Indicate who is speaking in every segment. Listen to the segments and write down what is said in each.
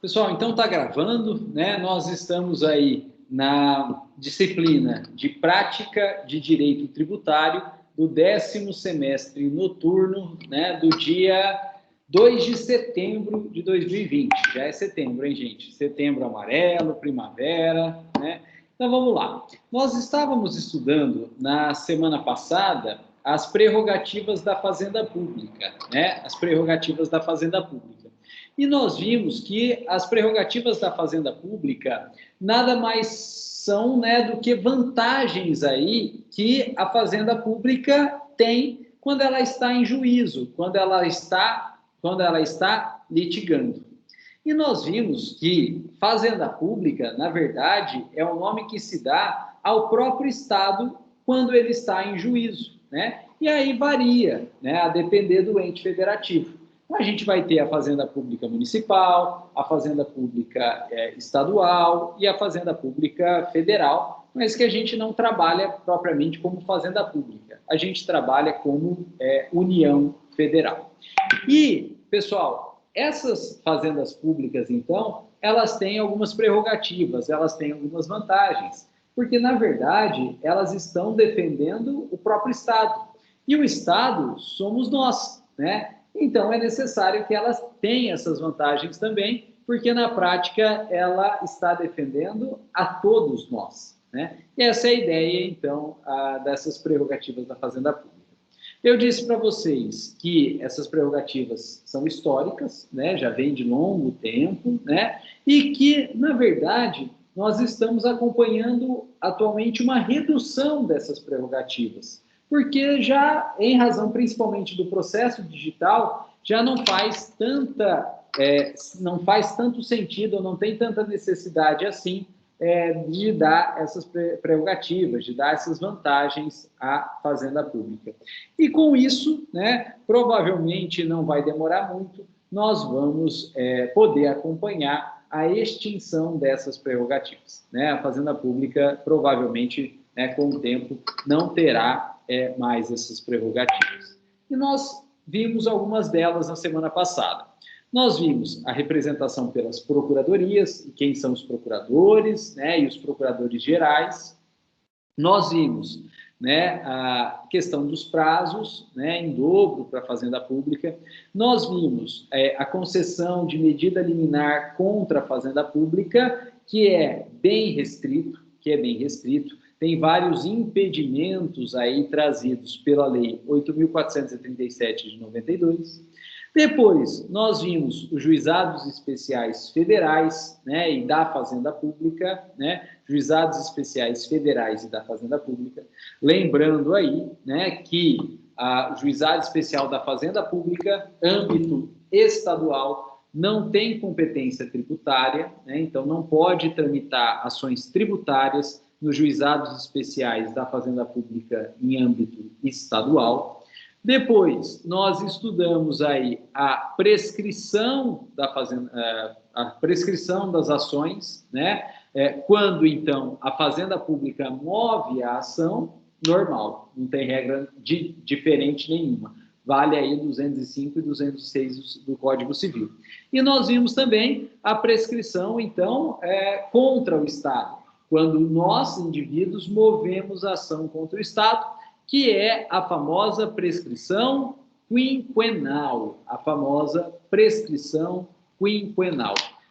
Speaker 1: Pessoal, então está gravando, né? Nós estamos aí na disciplina de prática de direito tributário do 10º semestre noturno, né? Do dia 2 de setembro de 2020. Já é setembro, hein, gente? Setembro amarelo, primavera, né? Então vamos lá. Nós estávamos estudando na semana passada as prerrogativas da Fazenda Pública, né? As prerrogativas da Fazenda Pública. E nós vimos que as prerrogativas da Fazenda Pública nada mais são, né, do que vantagens aí que a Fazenda Pública tem quando ela está em juízo, quando ela está litigando. E nós vimos que Fazenda Pública, na verdade, é o nome que se dá ao próprio Estado quando ele está em juízo, né? E aí varia, né, a depender do ente federativo. A gente vai ter a Fazenda Pública Municipal, a Fazenda Pública Estadual e a Fazenda Pública Federal, mas que a gente não trabalha propriamente como Fazenda Pública, a gente trabalha como União Federal. E, pessoal, essas fazendas públicas, então, elas têm algumas prerrogativas, elas têm algumas vantagens, porque, na verdade, elas estão defendendo o próprio Estado. E o Estado somos nós, né? Então, é necessário que elas tenham essas vantagens também, porque na prática ela está defendendo a todos nós, né? E essa é a ideia, então, dessas prerrogativas da Fazenda Pública. Eu disse para vocês que essas prerrogativas são históricas, né? Já vem de longo tempo, né? E que, na verdade, nós estamos acompanhando atualmente uma redução dessas prerrogativas, porque já, em razão principalmente do processo digital, já não faz tanto sentido, não tem tanta necessidade assim de dar essas prerrogativas, de dar essas vantagens à Fazenda Pública. E com isso, né, provavelmente não vai demorar muito, nós vamos poder acompanhar a extinção dessas prerrogativas, né? A Fazenda Pública provavelmente, né, com o tempo, não terá mais essas prerrogativas. E nós vimos algumas delas na semana passada. Nós vimos a representação pelas procuradorias, e quem são os procuradores, né, e os procuradores gerais. Nós vimos, né, a questão dos prazos, né, em dobro para a Fazenda Pública. Nós vimos a concessão de medida liminar contra a Fazenda Pública, que é bem restrito, tem vários impedimentos aí trazidos pela Lei 8.437 de 92. Depois, nós vimos os juizados especiais federais, né, e da Fazenda Pública, né, juizados especiais federais e da Fazenda Pública. Lembrando aí, né, que o juizado especial da Fazenda Pública, âmbito estadual, não tem competência tributária, né, então não pode tramitar ações tributárias nos juizados especiais da Fazenda Pública em âmbito estadual. Depois, nós estudamos aí a prescrição da Fazenda, a prescrição das ações, né? Quando, então, a Fazenda Pública move a ação, normal, não tem regra diferente nenhuma. Vale aí 205 e 206 do Código Civil. E nós vimos também a prescrição, então, contra o Estado, quando nós, indivíduos, movemos a ação contra o Estado, que é a famosa prescrição quinquenal,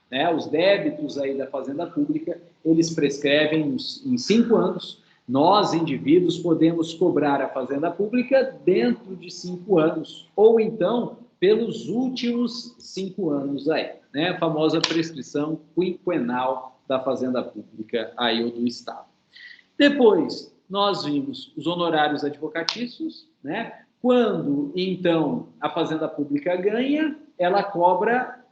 Speaker 1: né? Os débitos aí da Fazenda Pública, eles prescrevem em 5 anos. Nós, indivíduos, podemos cobrar a Fazenda Pública dentro de 5 anos, ou então pelos últimos 5 anos aí, né? A famosa prescrição quinquenal da Fazenda Pública aí ou do Estado. Depois, nós vimos os honorários advocatícios, né? Quando, então, a Fazenda Pública ganha, ela cobra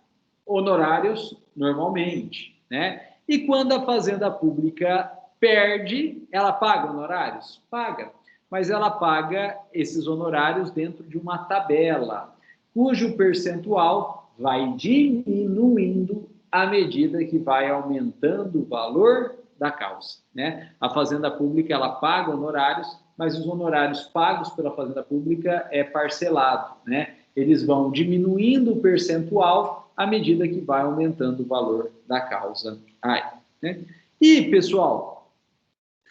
Speaker 1: honorários normalmente, né? E quando a Fazenda Pública perde, ela paga honorários? Paga, mas ela paga esses honorários dentro de uma tabela, cujo percentual vai diminuindo à medida que vai aumentando o valor da causa, né? A Fazenda Pública, ela paga honorários, mas os honorários pagos pela Fazenda Pública é parcelado, né? Eles vão diminuindo o percentual à medida que vai aumentando o valor da causa aí, né? E, pessoal,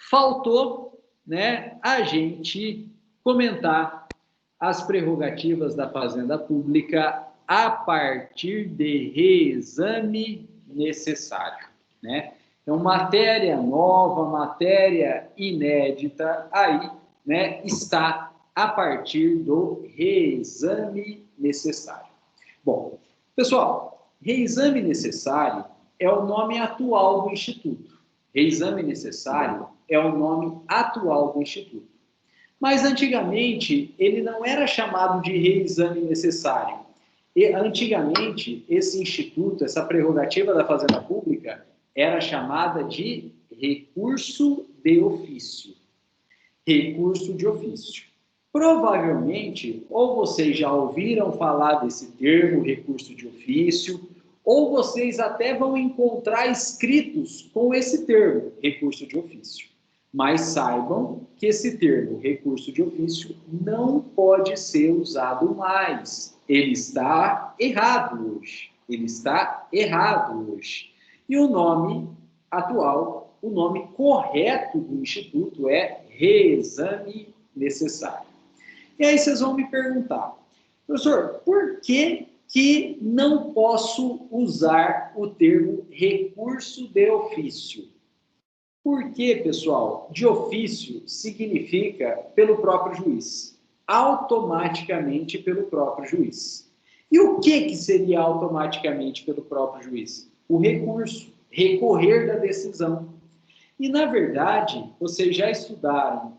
Speaker 1: faltou, né, a gente comentar as prerrogativas da Fazenda Pública a partir de reexame necessário, né? Então, matéria nova, matéria inédita, aí, né, está a partir do reexame necessário. Bom, pessoal, reexame necessário é o nome atual do Instituto. Reexame necessário é o nome atual do Instituto. Mas antigamente ele não era chamado de reexame necessário. E, antigamente, esse instituto, essa prerrogativa da Fazenda Pública, era chamada de recurso de ofício. Recurso de ofício. Provavelmente, ou vocês já ouviram falar desse termo, recurso de ofício, ou vocês até vão encontrar escritos com esse termo, recurso de ofício. Mas saibam que esse termo, recurso de ofício, não pode ser usado mais. Ele está errado hoje. Ele está errado hoje. E o nome atual, o nome correto do Instituto é reexame necessário. E aí vocês vão me perguntar, professor, por que não posso usar o termo recurso de ofício? Porque, pessoal, de ofício significa pelo próprio juiz, automaticamente pelo próprio juiz. E o que seria automaticamente pelo próprio juiz? O recurso, recorrer da decisão. E, na verdade, vocês já estudaram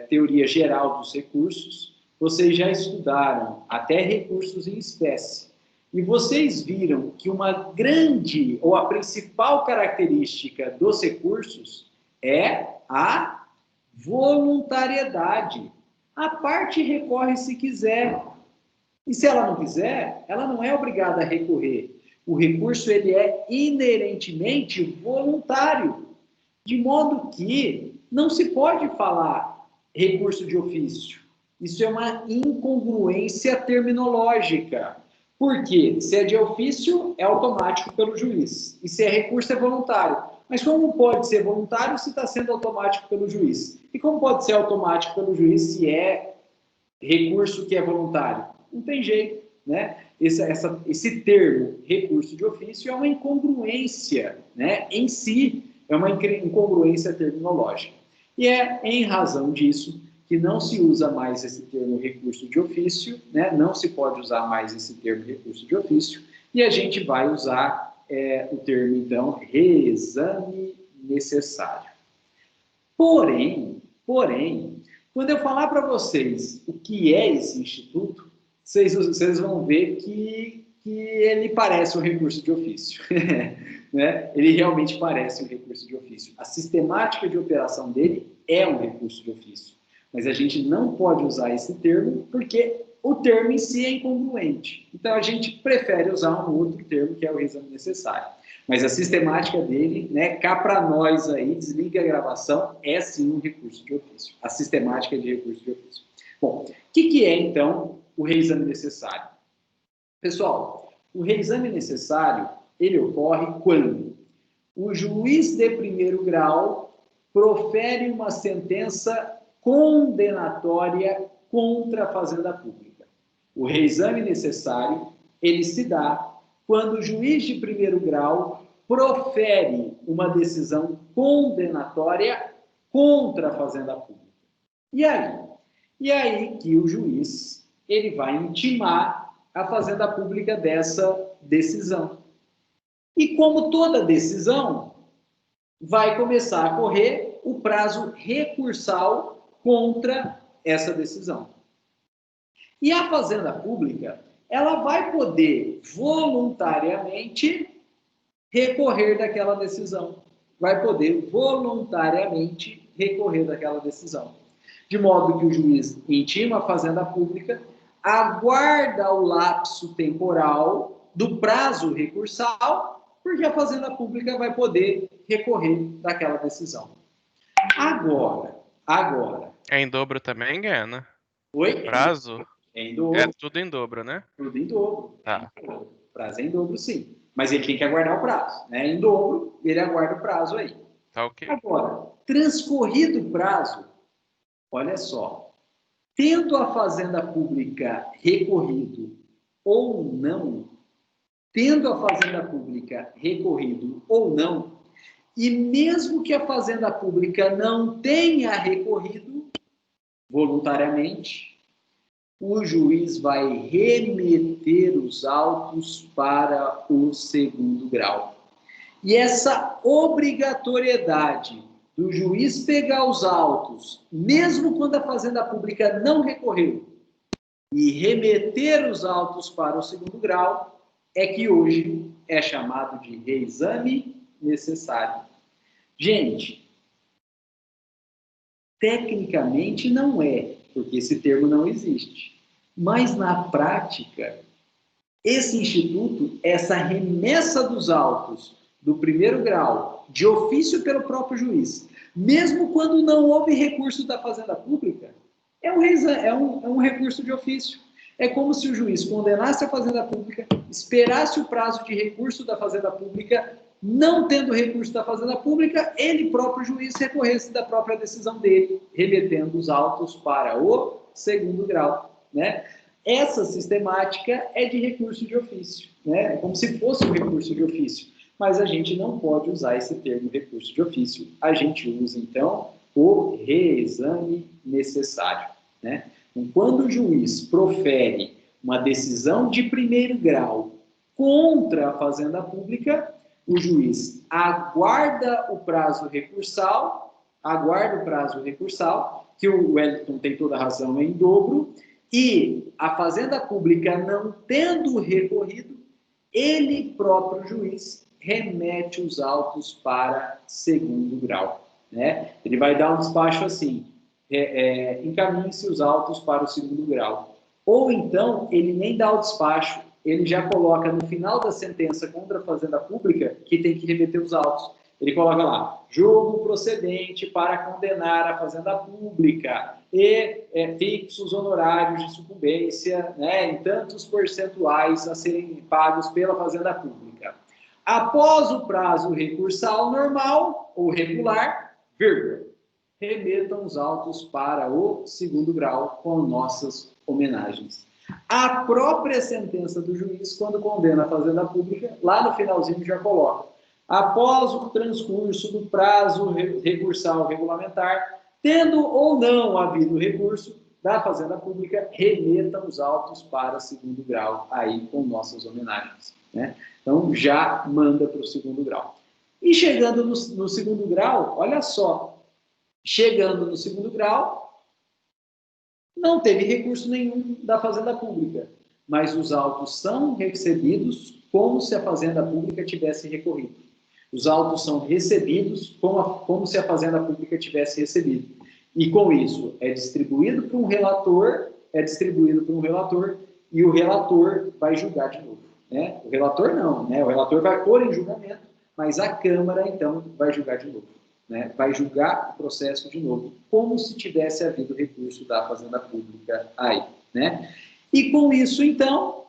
Speaker 1: teoria geral dos recursos, vocês já estudaram até recursos em espécie. E vocês viram que uma grande, ou a principal característica dos recursos é a voluntariedade. A parte recorre se quiser. E se ela não quiser, ela não é obrigada a recorrer. O recurso ele é inerentemente voluntário. De modo que não se pode falar recurso de ofício. Isso é uma incongruência terminológica. Porque se é de ofício, é automático pelo juiz. E se é recurso, é voluntário. Mas como pode ser voluntário se está sendo automático pelo juiz? E como pode ser automático pelo juiz se é recurso que é voluntário? Não tem jeito, né? Esse termo, recurso de ofício, é uma incongruência, né, em si. É uma incongruência terminológica. E é em razão disso que não se usa mais esse termo recurso de ofício, né? Não se pode usar mais esse termo recurso de ofício, e a gente vai usar o termo, então, reexame necessário. Porém, quando eu falar para vocês o que é esse instituto, vocês vão ver que ele parece um recurso de ofício. Né? Ele realmente parece um recurso de ofício. A sistemática de operação dele é um recurso de ofício. Mas a gente não pode usar esse termo porque o termo em si é incongruente. Então, a gente prefere usar um outro termo, que é o reexame necessário. Mas a sistemática dele, né, cá para nós aí, desliga a gravação, é sim um recurso de ofício. A sistemática de recurso de ofício. Bom, o que é, então, o reexame necessário? Pessoal, o reexame necessário, ele ocorre quando o juiz de primeiro grau profere uma sentença condenatória contra a Fazenda Pública. O reexame necessário, ele se dá quando o juiz de primeiro grau profere uma decisão condenatória contra a Fazenda Pública. E aí que o juiz ele vai intimar a Fazenda Pública dessa decisão. E como toda decisão, vai começar a correr o prazo recursal contra essa decisão. E a Fazenda Pública, ela vai poder voluntariamente recorrer daquela decisão. Vai poder voluntariamente recorrer daquela decisão. De modo que o juiz intima a Fazenda Pública, aguarda o lapso temporal do prazo recursal, porque a Fazenda Pública vai poder recorrer daquela decisão. Agora.
Speaker 2: É em dobro também, Guiana?
Speaker 1: Oi?
Speaker 2: Prazo?
Speaker 1: É em dobro.
Speaker 2: É tudo em dobro, né?
Speaker 1: Tudo em dobro.
Speaker 2: Tá.
Speaker 1: Prazo é em dobro, sim. Mas ele tem que aguardar o prazo, né? Em dobro, ele aguarda o prazo aí.
Speaker 2: Tá ok.
Speaker 1: Agora, transcorrido o prazo, olha só, tendo a Fazenda Pública recorrido ou não, tendo a Fazenda Pública recorrido ou não, e mesmo que a Fazenda Pública não tenha recorrido voluntariamente, o juiz vai remeter os autos para o segundo grau. E essa obrigatoriedade do juiz pegar os autos, mesmo quando a Fazenda Pública não recorreu, e remeter os autos para o segundo grau, é que hoje é chamado de reexame necessário. Gente, tecnicamente não é, porque esse termo não existe. Mas na prática, esse instituto, essa remessa dos autos do primeiro grau, de ofício pelo próprio juiz, mesmo quando não houve recurso da Fazenda Pública, é um recurso de ofício. É como se o juiz condenasse a Fazenda Pública, esperasse o prazo de recurso da Fazenda Pública, não tendo recurso da Fazenda Pública, ele próprio juiz recorresse da própria decisão dele, remetendo os autos para o segundo grau, né? Essa sistemática é de recurso de ofício, né? É como se fosse um recurso de ofício, mas a gente não pode usar esse termo recurso de ofício. A gente usa, então, o reexame necessário, né? Então, quando o juiz profere uma decisão de primeiro grau contra a Fazenda Pública, o juiz aguarda o prazo recursal, que o Wellington tem toda a razão, é em dobro, e a Fazenda Pública não tendo recorrido, ele próprio juiz remete os autos para segundo grau, né? Ele vai dar um despacho assim, encaminhe-se os autos para o segundo grau. Ou então, ele nem dá o despacho, ele já coloca no final da sentença contra a Fazenda Pública que tem que remeter os autos. Ele coloca lá, julgo procedente para condenar a Fazenda Pública e fixos honorários de sucumbência, né, em tantos percentuais a serem pagos pela Fazenda Pública. Após o prazo recursal normal ou regular, vírgula, remetam os autos para o segundo grau com nossas homenagens. A própria sentença do juiz, quando condena a Fazenda Pública, lá no finalzinho já coloca: após o transcurso do prazo recursal regulamentar, tendo ou não havido recurso da Fazenda Pública, remetam os autos para segundo grau, aí com nossas homenagens, né? Então, já manda para o segundo grau. E chegando no segundo grau, olha só, chegando no segundo grau, não teve recurso nenhum da Fazenda Pública, mas os autos são recebidos como se a Fazenda Pública tivesse recorrido. Os autos são recebidos como se a Fazenda Pública tivesse recebido. E com isso é distribuído para um relator, e o relator vai julgar de novo, né? O relator não, né? O relator vai pôr em julgamento, mas a Câmara, então, vai julgar de novo, né? Vai julgar o processo de novo, como se tivesse havido recurso da Fazenda Pública aí, né? E com isso, então,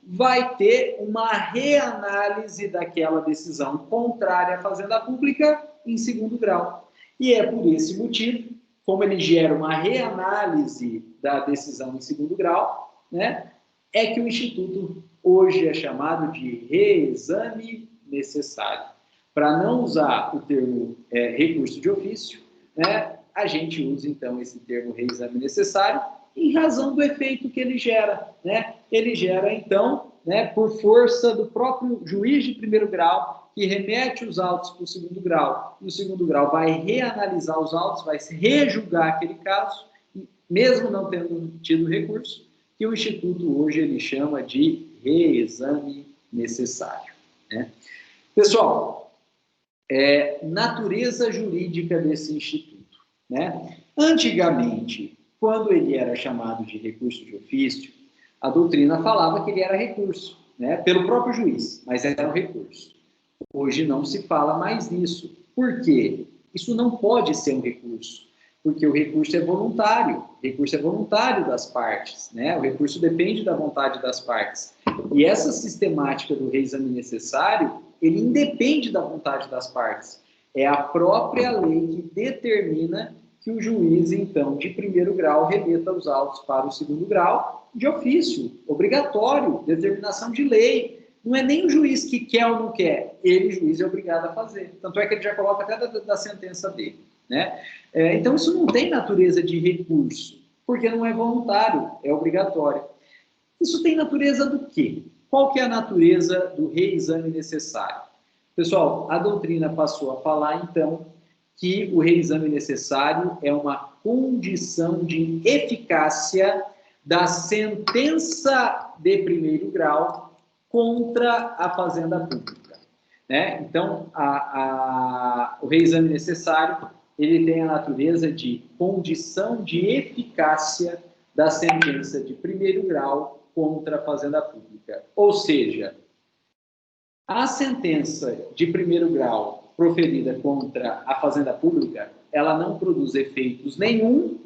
Speaker 1: vai ter uma reanálise daquela decisão contrária à Fazenda Pública em segundo grau. E é por esse motivo, como ele gera uma reanálise da decisão em segundo grau, né, é que o Instituto hoje é chamado de reexame necessário. Para não usar o termo recurso de ofício, né, a gente usa, então, esse termo reexame necessário em razão do efeito que ele gera, né? Ele gera, então, né, por força do próprio juiz de primeiro grau, que remete os autos para o segundo grau, e o segundo grau vai reanalisar os autos, vai rejulgar aquele caso, mesmo não tendo tido recurso, que o Instituto hoje ele chama de reexame necessário, né? Pessoal, natureza jurídica desse Instituto, né? Antigamente, quando ele era chamado de recurso de ofício, a doutrina falava que ele era recurso, né, pelo próprio juiz, mas era um recurso. Hoje não se fala mais nisso. Por quê? Isso não pode ser um recurso, porque o recurso é voluntário das partes, né? O recurso depende da vontade das partes. E essa sistemática do reexame necessário, ele independe da vontade das partes. É a própria lei que determina que o juiz, então, de primeiro grau, remeta os autos para o segundo grau de ofício, obrigatório, determinação de lei. Não é nem o juiz que quer ou não quer, ele, o juiz, é obrigado a fazer. Tanto é que ele já coloca até da sentença dele. Né? Então, isso não tem natureza de recurso, porque não é voluntário, é obrigatório. Isso tem natureza do quê? Qual que é a natureza do reexame necessário? Pessoal, a doutrina passou a falar, então, que o reexame necessário é uma condição de eficácia da sentença de primeiro grau contra a fazenda pública. Né? Então, o reexame necessário, ele tem a natureza de condição de eficácia da sentença de primeiro grau contra a fazenda pública. Ou seja, a sentença de primeiro grau proferida contra a fazenda pública, ela não produz efeitos nenhum,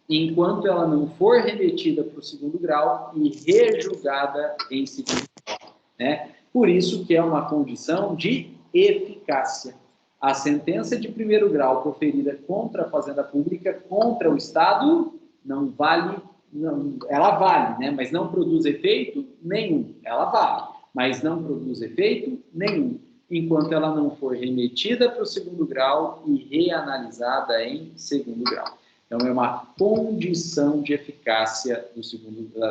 Speaker 1: enquanto ela não for remetida para o segundo grau e rejulgada em segundo grau. Né? Por isso que é uma condição de eficácia. A sentença de primeiro grau proferida contra a fazenda pública, contra o Estado, não vale, não, ela vale, né? Mas não produz efeito nenhum. Ela vale, mas não produz efeito nenhum, enquanto ela não for remetida para o segundo grau e reanalisada em segundo grau. Então, é uma condição de eficácia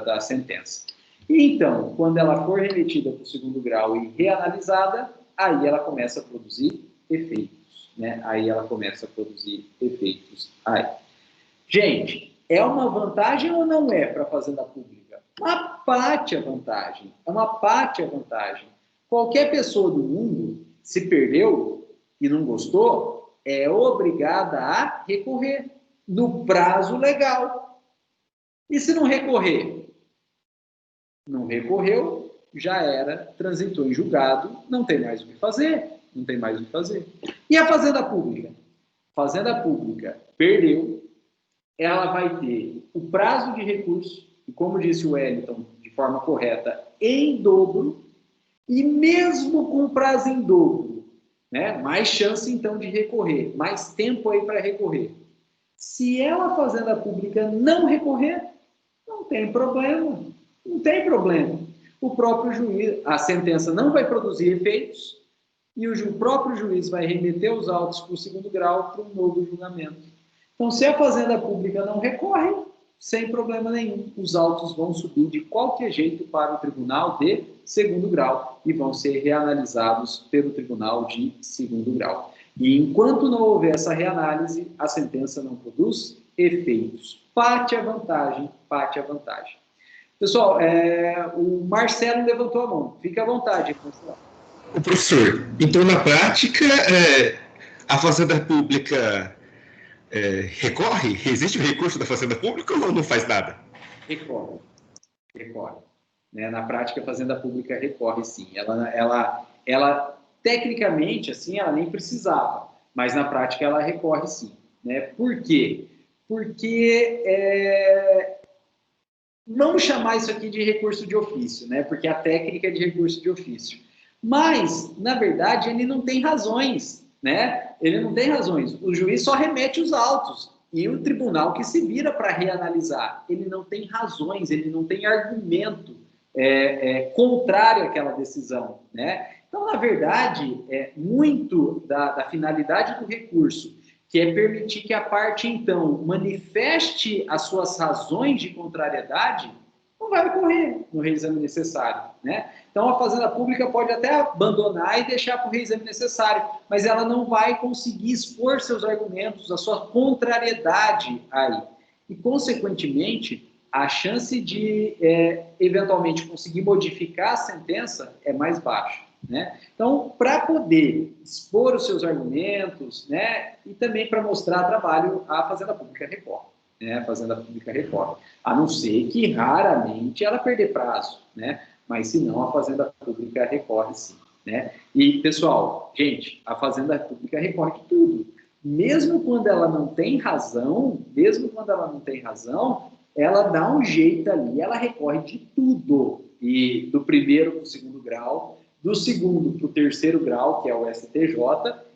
Speaker 1: da sentença. E então, quando ela for remetida para o segundo grau e reanalisada, aí ela começa a produzir efeitos, né? Aí ela começa a produzir efeitos. Aí. Gente, é uma vantagem ou não é para a fazenda pública? Uma pátia vantagem. É uma pátia vantagem. Qualquer pessoa do mundo, se perdeu e não gostou, é obrigada a recorrer no prazo legal. E se não recorrer? Não recorreu, já era, transitou em julgado, não tem mais o que fazer. Não tem mais o que fazer. E a fazenda pública? Fazenda pública perdeu, ela vai ter o prazo de recurso, e como disse o Wellington, de forma correta, em dobro, e mesmo com prazo em dobro, né, mais chance então de recorrer, mais tempo aí para recorrer. Se ela, a fazenda pública, não recorrer, não tem problema. Não tem problema. O próprio juiz, a sentença não vai produzir efeitos, e o próprio juiz vai remeter os autos para o segundo grau para um novo julgamento. Então, se a fazenda pública não recorre, sem problema nenhum, os autos vão subir de qualquer jeito para o tribunal de segundo grau e vão ser reanalisados pelo tribunal de segundo grau. E enquanto não houver essa reanálise, a sentença não produz efeitos. Parte a vantagem, parte a vantagem. Pessoal, o Marcelo levantou a mão. Fique à vontade, Marcelo.
Speaker 3: O professor, então na prática, a Fazenda Pública recorre? Existe o recurso da Fazenda Pública ou não faz nada?
Speaker 1: Recorre. Né? Na prática, a Fazenda Pública recorre, sim. Ela tecnicamente, assim, ela nem precisava, mas na prática ela recorre, sim. Né? Por quê? Porque vamos chamar isso aqui de recurso de ofício, né? Porque a técnica é de recurso de ofício. Mas, na verdade, ele não tem razões, né? Ele não tem razões. O juiz só remete os autos e o tribunal que se vira para reanalisar. Ele não tem razões, ele não tem argumento contrário àquela decisão, né? Então, na verdade, muito da finalidade do recurso, que é permitir que a parte, então, manifeste as suas razões de contrariedade, não vai ocorrer no reexame necessário, né? Então, a Fazenda Pública pode até abandonar e deixar para o reexame necessário, mas ela não vai conseguir expor seus argumentos, a sua contrariedade aí. E, consequentemente, a chance de, eventualmente, conseguir modificar a sentença é mais baixa, né? Então, para poder expor os seus argumentos, né, e também para mostrar trabalho, a Fazenda Pública recorre. A Fazenda Pública recorre, a não ser que raramente ela perder prazo, né? Mas se não, a Fazenda Pública recorre sim, né? E, pessoal, gente, a Fazenda Pública recorre de tudo. Mesmo quando ela não tem razão, ela dá um jeito ali, ela recorre de tudo, e do primeiro para o segundo grau, do segundo para o terceiro grau, que é o STJ,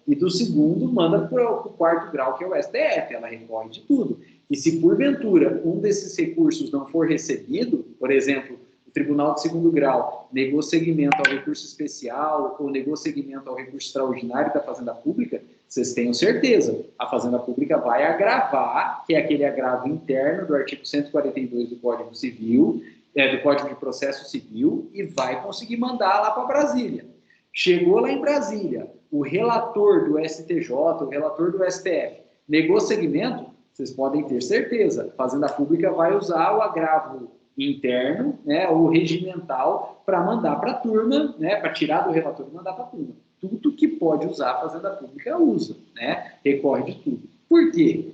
Speaker 1: e do segundo manda para o quarto grau, que é o STF, ela recorre de tudo. E se porventura um desses recursos não for recebido, por exemplo, o Tribunal de Segundo Grau negou seguimento ao recurso especial ou negou seguimento ao recurso extraordinário da Fazenda Pública, vocês tenham certeza, a Fazenda Pública vai agravar, que é aquele agravo interno do artigo 142 do Código Civil, do Código de Processo Civil, e vai conseguir mandar lá para Brasília. Chegou lá em Brasília, o relator do STJ, o relator do STF, negou seguimento, vocês podem ter certeza, a Fazenda Pública vai usar o agravo interno, né, o regimental, para mandar para a turma, né, para tirar do relator e mandar para a turma. Tudo que pode usar a Fazenda Pública usa, né, recorre de tudo. Por quê?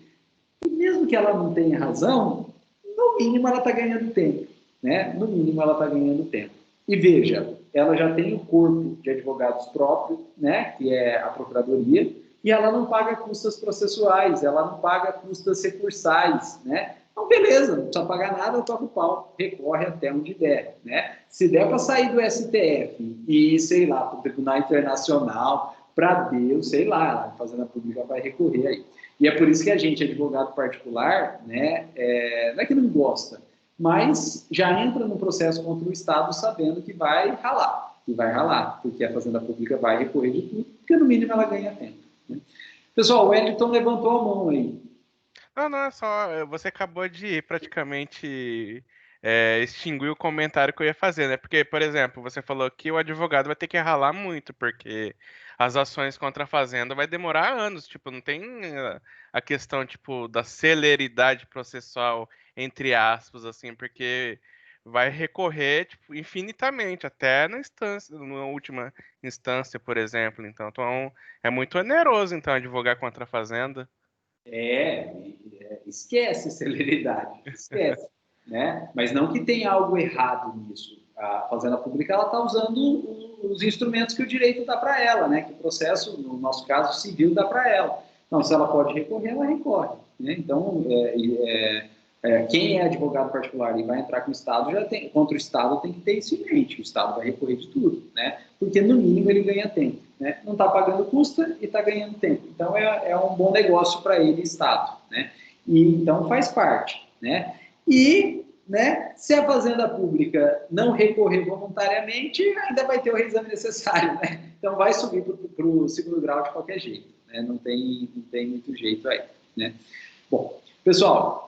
Speaker 1: E mesmo que ela não tenha razão, no mínimo ela está ganhando tempo, né? No mínimo ela está ganhando tempo. E veja, ela já tem o corpo de advogados próprio, né, que é a Procuradoria, e ela não paga custas processuais, ela não paga custas recursais, né? Então, beleza, não precisa pagar nada, toca o pau, recorre até onde der, né? Se der para sair do STF e, sei lá, para o Tribunal Internacional, para Deus, sei lá, a Fazenda Pública vai recorrer aí. E é por isso que a gente, advogado particular, né, não é que não gosta, mas já entra no processo contra o Estado sabendo que vai ralar, porque a Fazenda Pública vai recorrer de tudo, porque no mínimo ela ganha tempo, né? Pessoal, o Wellington levantou a mão aí.
Speaker 2: Não, é só. Você acabou de praticamente extinguir o comentário que eu ia fazer, né? Porque, por exemplo, você falou que o advogado vai ter que ralar muito, porque as ações contra a fazenda vai demorar anos. Tipo, não tem a questão, tipo, da celeridade processual, entre aspas, assim, porque vai recorrer, tipo, infinitamente, até na instância, na última instância, por exemplo. Então é muito oneroso, então, advogar contra a fazenda.
Speaker 1: Esquece celeridade, esquece, né? Mas não que tenha algo errado nisso. A Fazenda Pública ela está usando os instrumentos que o direito dá para ela, né? Que o processo, no nosso caso civil, dá para ela. Então, se ela pode recorrer, ela recorre, né? Então, quem é advogado particular e vai entrar com o Estado contra o Estado tem que ter isso em mente. O Estado vai recorrer de tudo, né? Porque no mínimo ele ganha tempo, né? Não está pagando custa e está ganhando tempo. Então é um bom negócio para ele, Estado, né? E então faz parte, né? E, né, se a Fazenda Pública não recorrer voluntariamente, ainda vai ter o reexame necessário, né? Então vai subir para o segundo grau de qualquer jeito, né? Não tem muito jeito aí, né? Bom, pessoal,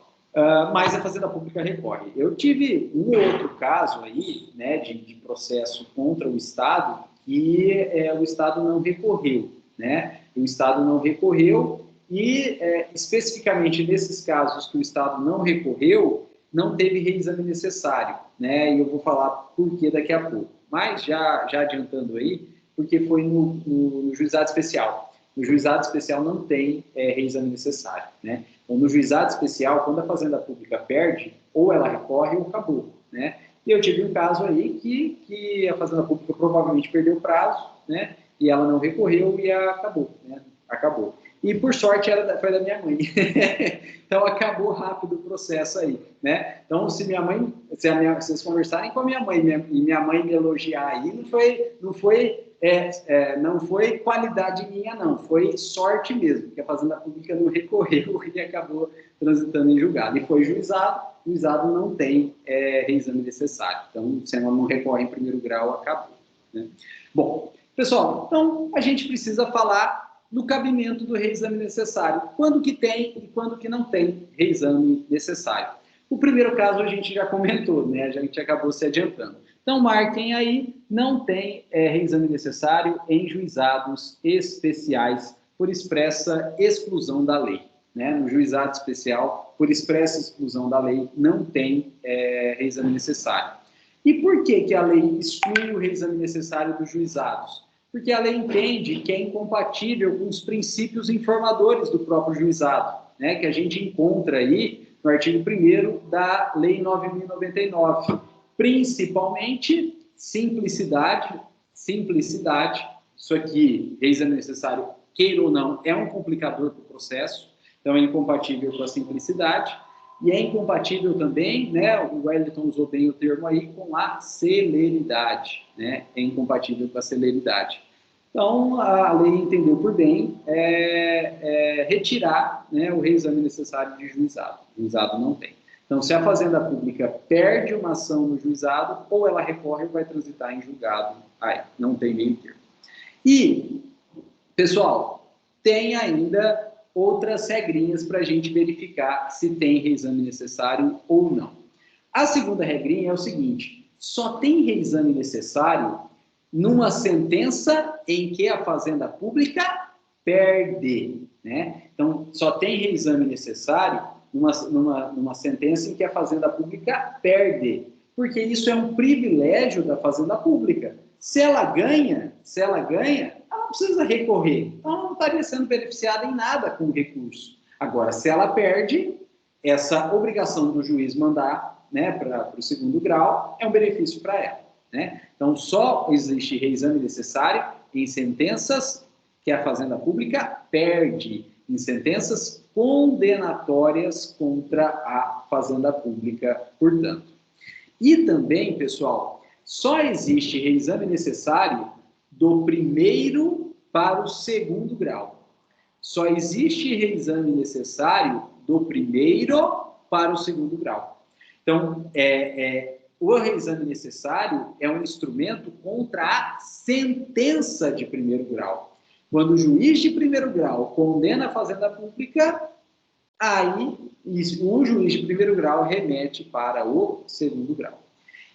Speaker 1: mas a Fazenda Pública recorre. Eu tive um outro caso aí, né, de processo contra o Estado, que o Estado não recorreu, né? O Estado não recorreu e, especificamente nesses casos que o Estado não recorreu, não teve reexame necessário, né? E eu vou falar por que daqui a pouco. Mas, já adiantando aí, porque foi no juizado especial. No juizado especial não tem reexame necessário, né? Então, no juizado especial, quando a Fazenda Pública perde, ou ela recorre ou acabou, né? E eu tive um caso aí que a Fazenda Pública provavelmente perdeu o prazo, né? E ela não recorreu e acabou, né? Acabou. E, por sorte, foi da minha mãe. Então, acabou rápido o processo aí, né? Então, se vocês conversarem com a minha mãe e minha mãe me elogiar aí, não foi qualidade minha, não. Foi sorte mesmo, porque a Fazenda Pública não recorreu e acabou transitando em julgado. E foi juizado. O juizado não tem reexame necessário. Então, se ela não recorre em primeiro grau, acabou, né? Bom, pessoal, então a gente precisa falar no cabimento do reexame necessário. Quando que tem e quando que não tem reexame necessário. O primeiro caso a gente já comentou, né? A gente acabou se adiantando. Então, marquem aí, não tem reexame necessário em juizados especiais por expressa exclusão da lei, né? No juizado especial, por expressa exclusão da lei, não tem reexame necessário. E por que a lei exclui o reexame necessário dos juizados? Porque a lei entende que é incompatível com os princípios informadores do próprio juizado, né? Que a gente encontra aí no artigo 1º da Lei 9.099. Principalmente, simplicidade, isso aqui, reexame necessário, queira ou não, é um complicador para o processo, então é incompatível com a simplicidade, e é incompatível também, né, o Wellington usou bem o termo aí, com a celeridade, né, é incompatível com a celeridade. Então, a lei entendeu por bem retirar, né, o reexame necessário de juizado. O juizado não tem. Então, se a Fazenda Pública perde uma ação no juizado, ou ela recorre ou vai transitar em julgado. Aí, não tem meio termo. E, pessoal, tem ainda outras regrinhas para a gente verificar se tem reexame necessário ou não. A segunda regrinha é o seguinte: só tem reexame necessário numa sentença em que a Fazenda Pública perde, né? Então, só tem reexame necessário numa sentença em que a Fazenda Pública perde, porque isso é um privilégio da Fazenda Pública. Se ela ganha, ela não precisa recorrer. Então, ela não estaria sendo beneficiada em nada com o recurso. Agora, se ela perde, essa obrigação do juiz mandar, né, para o segundo grau é um benefício para ela, né? Então, só existe reexame necessário em sentenças que a Fazenda Pública perde, em sentenças condenatórias contra a Fazenda Pública, portanto. E também, pessoal, só existe reexame necessário do primeiro para o segundo grau. Só existe reexame necessário do primeiro para o segundo grau. Então, o reexame necessário é um instrumento contra a sentença de primeiro grau. Quando o juiz de primeiro grau condena a Fazenda Pública, aí o juiz de primeiro grau remete para o segundo grau.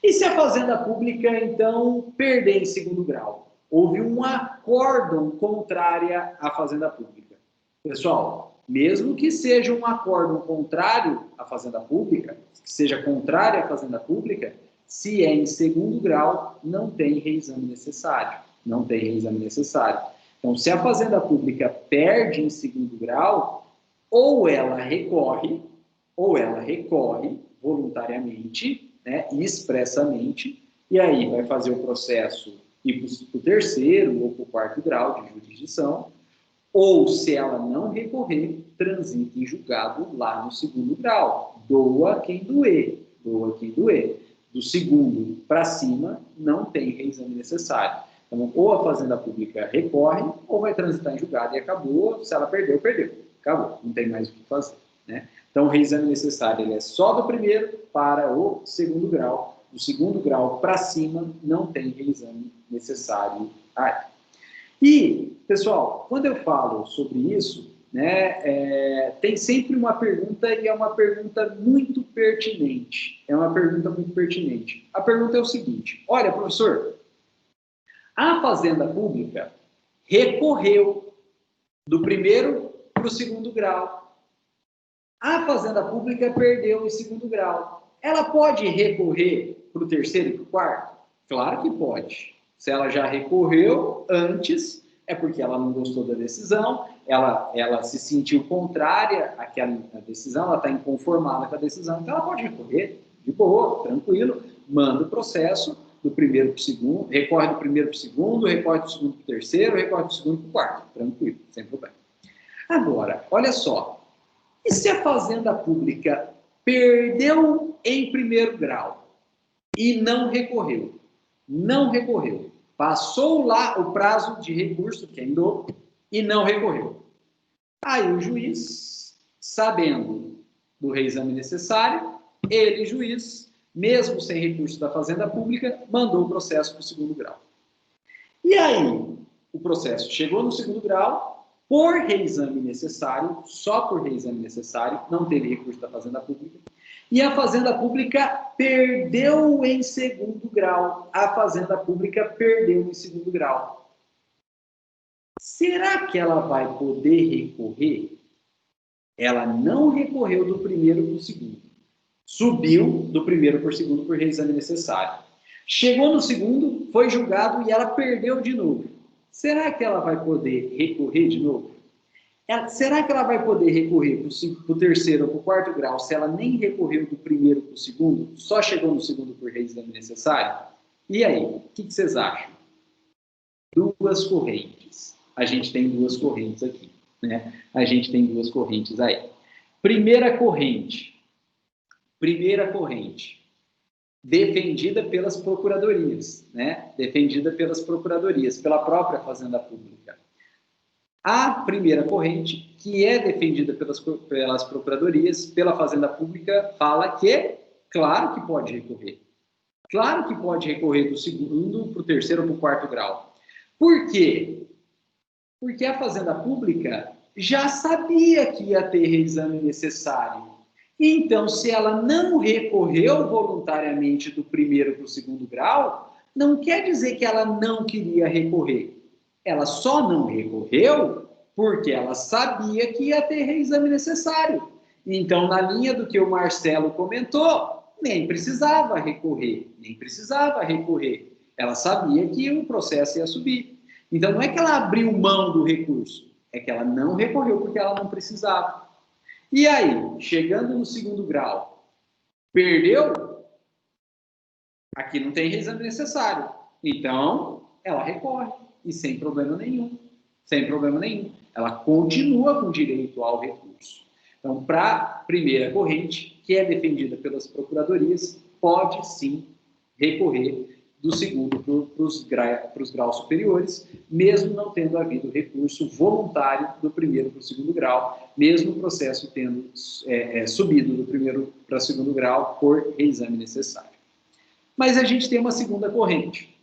Speaker 1: E se a Fazenda Pública, então, perder em segundo grau? Houve um acórdão contrário à Fazenda Pública. Pessoal, mesmo que seja um acórdão contrário à Fazenda Pública, que seja contrário à Fazenda Pública, se é em segundo grau, não tem reexame necessário. Não tem reexame necessário. Então, se a Fazenda Pública perde em segundo grau, ou ela recorre voluntariamente, né, expressamente, e aí vai fazer o processo ir para o terceiro ou para o quarto grau de jurisdição, ou se ela não recorrer, transita em julgado lá no segundo grau. Doa quem doer, doa quem doer. Do segundo para cima, não tem reexame necessário. Então, ou a Fazenda Pública recorre, ou vai transitar em julgado e acabou. Se ela perdeu, perdeu. Acabou, não tem mais o que fazer, né? Então, o reexame necessário ele é só do primeiro para o segundo grau. Do segundo grau para cima, não tem reexame necessário aí. E, pessoal, quando eu falo sobre isso, né, tem sempre uma pergunta, e é uma pergunta muito pertinente. É uma pergunta muito pertinente. A pergunta é o seguinte: olha, professor, a Fazenda Pública recorreu do primeiro para o segundo grau. A Fazenda Pública perdeu em segundo grau. Ela pode recorrer para o terceiro e para o quarto? Claro que pode. Se ela já recorreu antes, é porque ela não gostou da decisão, ela se sentiu contrária àquela decisão, ela está inconformada com a decisão, então ela pode recorrer de boa, tranquilo, manda o processo do primeiro para o segundo, recorre do primeiro para o segundo, recorre do segundo para o terceiro, recorre do segundo para o quarto, tranquilo, sem problema. Agora, olha só, e se a Fazenda Pública perdeu em primeiro grau e não recorreu? Não recorreu. Passou lá o prazo de recurso, que é em dobro, e não recorreu. Aí o juiz, sabendo do reexame necessário, ele, juiz, mesmo sem recurso da Fazenda Pública, mandou o processo para o segundo grau. E aí, o processo chegou no segundo grau, por reexame necessário, só por reexame necessário, não teve recurso da Fazenda Pública, e a Fazenda Pública perdeu em segundo grau. A Fazenda Pública perdeu em segundo grau. Será que ela vai poder recorrer? Ela não recorreu do primeiro para o segundo. Subiu do primeiro para o segundo por reexame necessário. Chegou no segundo, foi julgado e ela perdeu de novo. Será que ela vai poder recorrer de novo? Será que ela vai poder recorrer para o terceiro ou para o quarto grau se ela nem recorreu do primeiro para o segundo, só chegou no segundo por reexame necessário? E aí, o que vocês acham? Duas correntes. A gente tem duas correntes aqui, né? A gente tem duas correntes aí. Primeira corrente. primeira corrente, defendida pelas procuradorias, né? Defendida pelas procuradorias, pela própria Fazenda Pública. A primeira corrente, que é defendida pelas procuradorias, pela Fazenda Pública, fala que, claro que pode recorrer. Claro que pode recorrer do segundo para o terceiro ou para o quarto grau. Por quê? Porque a Fazenda Pública já sabia que ia ter reexame necessário. Então, se ela não recorreu voluntariamente do primeiro para o segundo grau, não quer dizer que ela não queria recorrer. Ela só não recorreu porque ela sabia que ia ter reexame necessário. Então, na linha do que o Marcelo comentou, nem precisava recorrer, Ela sabia que o processo ia subir. Então, não é que ela abriu mão do recurso, é que ela não recorreu porque ela não precisava. E aí, chegando no segundo grau, perdeu? Aqui não tem reexame necessário. Então, ela recorre, e sem problema nenhum. Ela continua com direito ao recurso. Então, para a primeira corrente, que é defendida pelas procuradorias, pode sim recorrer do segundo para os graus superiores, mesmo não tendo havido recurso voluntário do primeiro para o segundo grau, mesmo o processo tendo subido do primeiro para o segundo grau por reexame necessário. Mas a gente tem uma segunda corrente.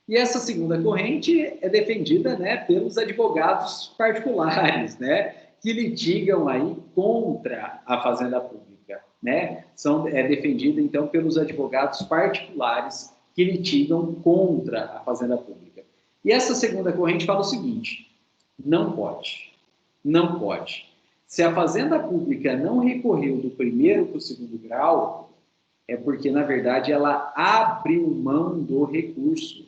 Speaker 1: E essa segunda corrente é defendida, né, pelos advogados particulares, né, que litigam aí contra a Fazenda Pública, né? É defendida, então, pelos advogados particulares que litigam contra a Fazenda Pública. E essa segunda corrente fala o seguinte: não pode. Se a Fazenda Pública não recorreu do primeiro para o segundo grau, é porque, na verdade, ela abriu mão do recurso.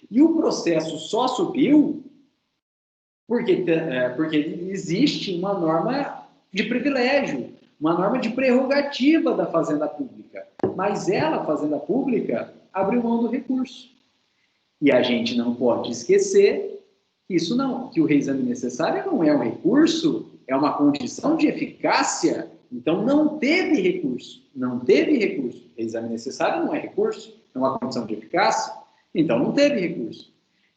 Speaker 1: E o processo só subiu porque existe uma norma de privilégio, uma norma de prerrogativa da Fazenda Pública. Mas ela, a Fazenda Pública, abriu mão do recurso. E a gente não pode esquecer que o reexame necessário não é um recurso, é uma condição de eficácia. Então, não teve recurso. Reexame necessário não é recurso, é uma condição de eficácia. Então, não teve recurso.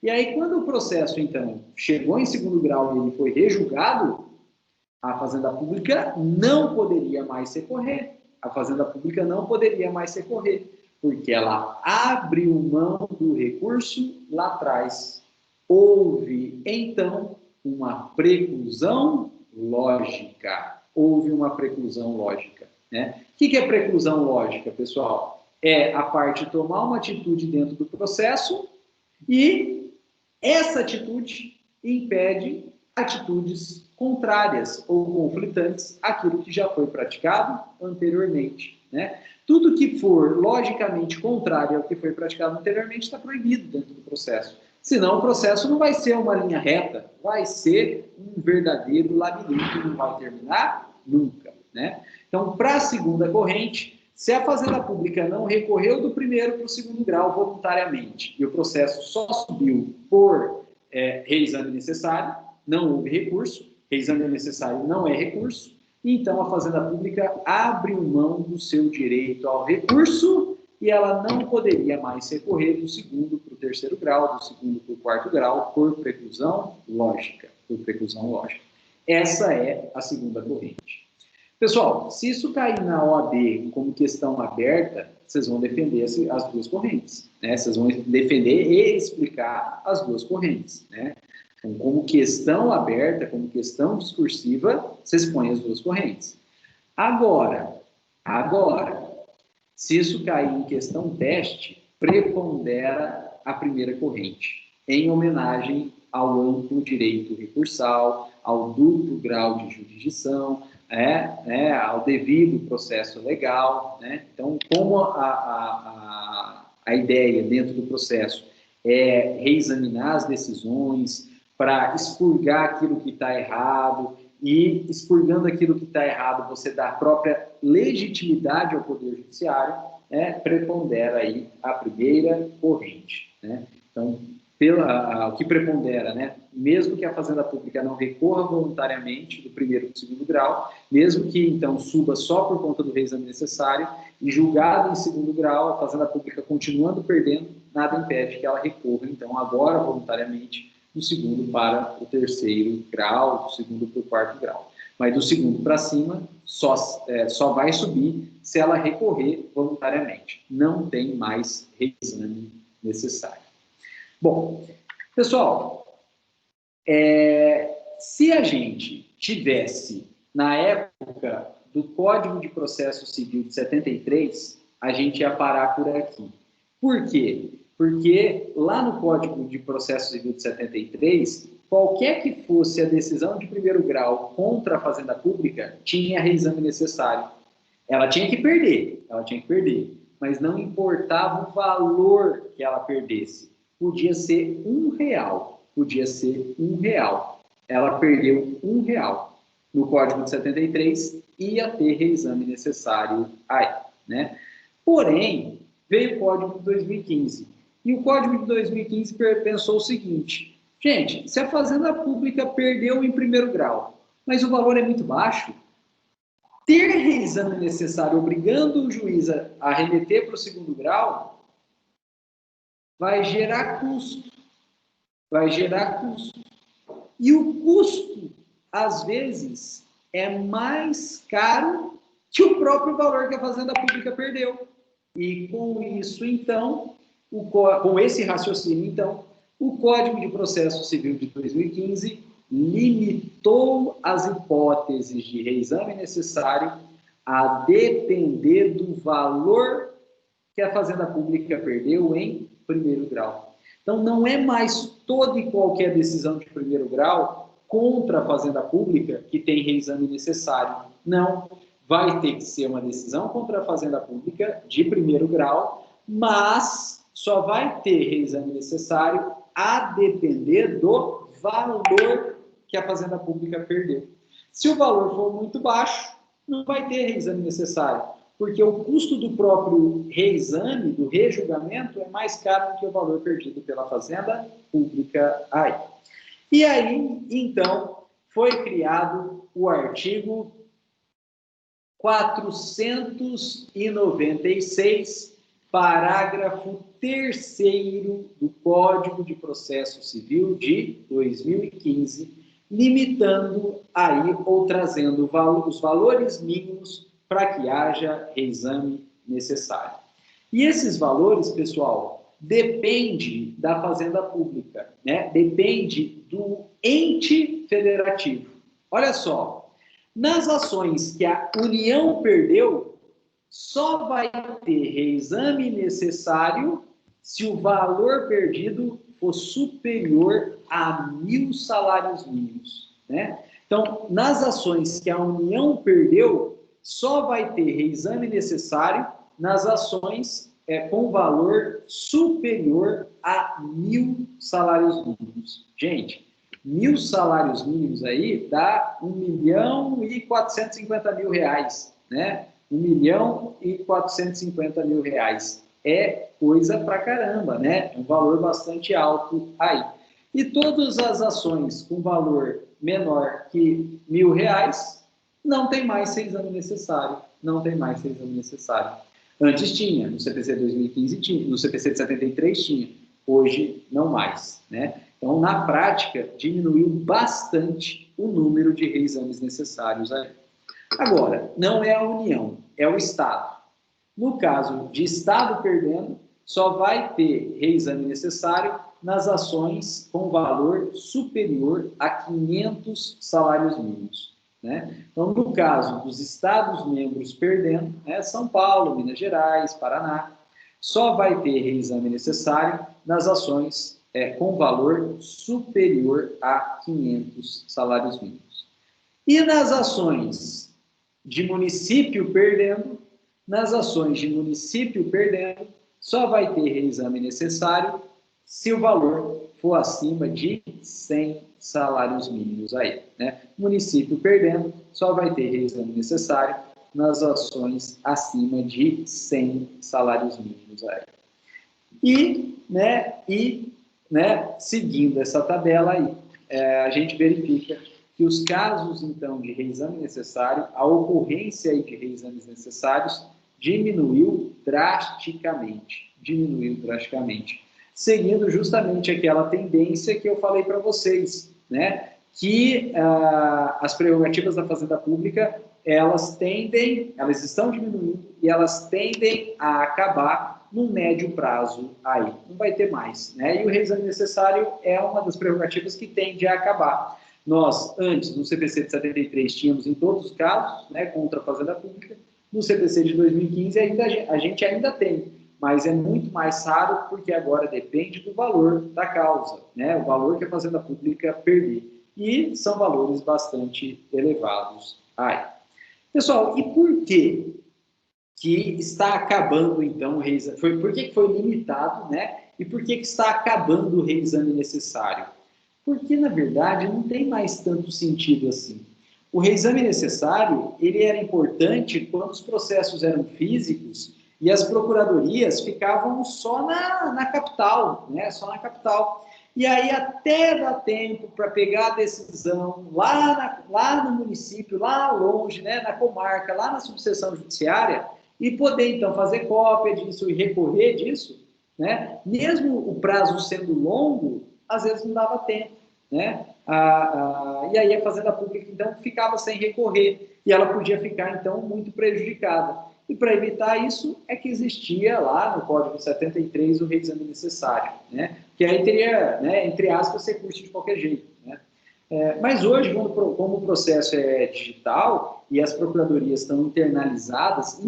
Speaker 1: E aí, quando o processo, então, chegou em segundo grau e ele foi rejulgado, a Fazenda Pública não poderia mais recorrer. Porque ela abriu mão do recurso lá atrás. Houve, então, uma preclusão lógica. Né? O que é preclusão lógica, pessoal? É a parte tomar uma atitude dentro do processo e essa atitude impede atitudes contrárias ou conflitantes àquilo que já foi praticado anteriormente, né? Tudo que for logicamente contrário ao que foi praticado anteriormente está proibido dentro do processo. Senão o processo não vai ser uma linha reta, vai ser um verdadeiro labirinto, não vai terminar nunca, né? Então, para a segunda corrente, se a Fazenda Pública não recorreu do primeiro para o segundo grau voluntariamente e o processo só subiu por reexame necessário, não houve recurso, reexame necessário não é recurso, então a Fazenda Pública abre mão do seu direito ao recurso e ela não poderia mais recorrer do segundo para o terceiro grau, do segundo para o quarto grau, por preclusão lógica. Essa é a segunda corrente. Pessoal, se isso cair na OAB como questão aberta, vocês vão defender as duas correntes, né? Vocês vão defender e explicar as duas correntes, né? Então, como questão aberta, como questão discursiva, vocês põem as duas correntes. Agora, se isso cair em questão teste, prepondera a primeira corrente, em homenagem ao amplo direito recursal, ao duplo grau de jurisdição, ao devido processo legal, né? Então, como a ideia dentro do processo é reexaminar as decisões para expurgar aquilo que está errado, e expurgando aquilo que está errado, você dá a própria legitimidade ao Poder Judiciário, prepondera aí a primeira corrente, né? Então, o que prepondera, né? Mesmo que a Fazenda Pública não recorra voluntariamente do primeiro para o segundo grau, mesmo que então suba só por conta do reexame necessário, e julgado em segundo grau, a Fazenda Pública continuando perdendo, nada impede que ela recorra então agora voluntariamente do segundo para o terceiro grau, do segundo para o quarto grau. Mas do segundo para cima só vai subir se ela recorrer voluntariamente. Não tem mais reexame necessário. Bom, pessoal, se a gente tivesse, na época do Código de Processo Civil de 73, a gente ia parar por aqui. Por quê? Porque lá no Código de Processo Civil de 73, qualquer que fosse a decisão de primeiro grau contra a Fazenda Pública, tinha reexame necessário. Ela tinha que perder, mas não importava o valor que ela perdesse. Podia ser R$1. Ela perdeu R$1 no Código de 73, ia ter reexame necessário aí, né? Porém, veio o Código de 2015. E o Código de 2015 pensou o seguinte: gente, se a Fazenda Pública perdeu em primeiro grau, mas o valor é muito baixo, ter reexame necessário obrigando o juiz a remeter para o segundo grau vai gerar custo. E o custo, às vezes, é mais caro que o próprio valor que a Fazenda Pública perdeu. E com isso, então, com esse raciocínio, então, o Código de Processo Civil de 2015 limitou as hipóteses de reexame necessário a depender do valor que a Fazenda Pública perdeu em primeiro grau. Então, não é mais toda e qualquer decisão de primeiro grau contra a Fazenda Pública que tem reexame necessário. Não, vai ter que ser uma decisão contra a Fazenda Pública de primeiro grau, mas só vai ter reexame necessário a depender do valor que a Fazenda Pública perdeu. Se o valor for muito baixo, não vai ter reexame necessário, porque o custo do próprio reexame, do rejulgamento, é mais caro do que o valor perdido pela Fazenda Pública aí. E aí, então, foi criado o artigo 496, parágrafo 3º do Código de Processo Civil de 2015, limitando aí ou trazendo os valores mínimos para que haja reexame necessário. E esses valores, pessoal, depende da Fazenda Pública, né? Depende do ente federativo. Olha só, nas ações que a União perdeu, só vai ter reexame necessário se o valor perdido for superior a 1.000 salários mínimos, né? Então, nas ações que a União perdeu, só vai ter reexame necessário nas ações com valor superior a 1.000 salários mínimos. Gente, 1.000 salários mínimos aí dá R$1.450.000, né? R$1.450.000. É coisa pra caramba, né? É um valor bastante alto aí. E todas as ações com valor menor que R$1.000 não tem mais reexame necessário. Antes tinha, no CPC 2015 tinha, no CPC de 73 tinha, hoje não mais, né? Então, na prática, diminuiu bastante o número de reexames necessários aí. Agora, não é a União, é o Estado. No caso de Estado perdendo, só vai ter reexame necessário nas ações com valor superior a 500 salários mínimos, né? Então, no caso dos Estados-membros perdendo, né, São Paulo, Minas Gerais, Paraná, só vai ter reexame necessário nas ações com valor superior a 500 salários mínimos. E nas ações de município perdendo, só vai ter reexame necessário se o valor for acima de 100 salários mínimos aí, né? Município perdendo, só vai ter reexame necessário nas ações acima de 100 salários mínimos aí. E né, seguindo essa tabela aí, a gente verifica que os casos, então, de reexame necessário, a ocorrência aí de reexames necessários diminuiu drasticamente, seguindo justamente aquela tendência que eu falei para vocês, né, que as prerrogativas da Fazenda Pública, elas estão diminuindo e elas tendem a acabar no médio prazo aí, não vai ter mais, né? E o reexame necessário é uma das prerrogativas que tende a acabar. Nós, antes, no CPC de 73, tínhamos em todos os casos, né, contra a Fazenda Pública. No CPC de 2015, a gente ainda tem, mas é muito mais raro porque agora depende do valor da causa, né, o valor que a Fazenda Pública perder. E são valores bastante elevados aí. Pessoal, e por que está acabando, então, o reexame? Por que foi limitado, né? E por que está acabando o reexame necessário? Porque, na verdade, não tem mais tanto sentido assim. O reexame necessário, ele era importante quando os processos eram físicos e as procuradorias ficavam só na capital, né? Só na capital. E aí, até dar tempo para pegar a decisão lá no município, lá longe, né? Na comarca, lá na subseção judiciária, e poder, então, fazer cópia disso e recorrer disso, né? Mesmo o prazo sendo longo, às vezes não dava tempo, né? E aí a Fazenda Pública, então, ficava sem recorrer, e ela podia ficar, então, muito prejudicada. E para evitar isso, é que existia lá no Código 73 o reexame necessário, né? Que aí teria, né, entre aspas, recurso de qualquer jeito, né? Mas hoje, como o processo é digital e as procuradorias estão interiorizadas,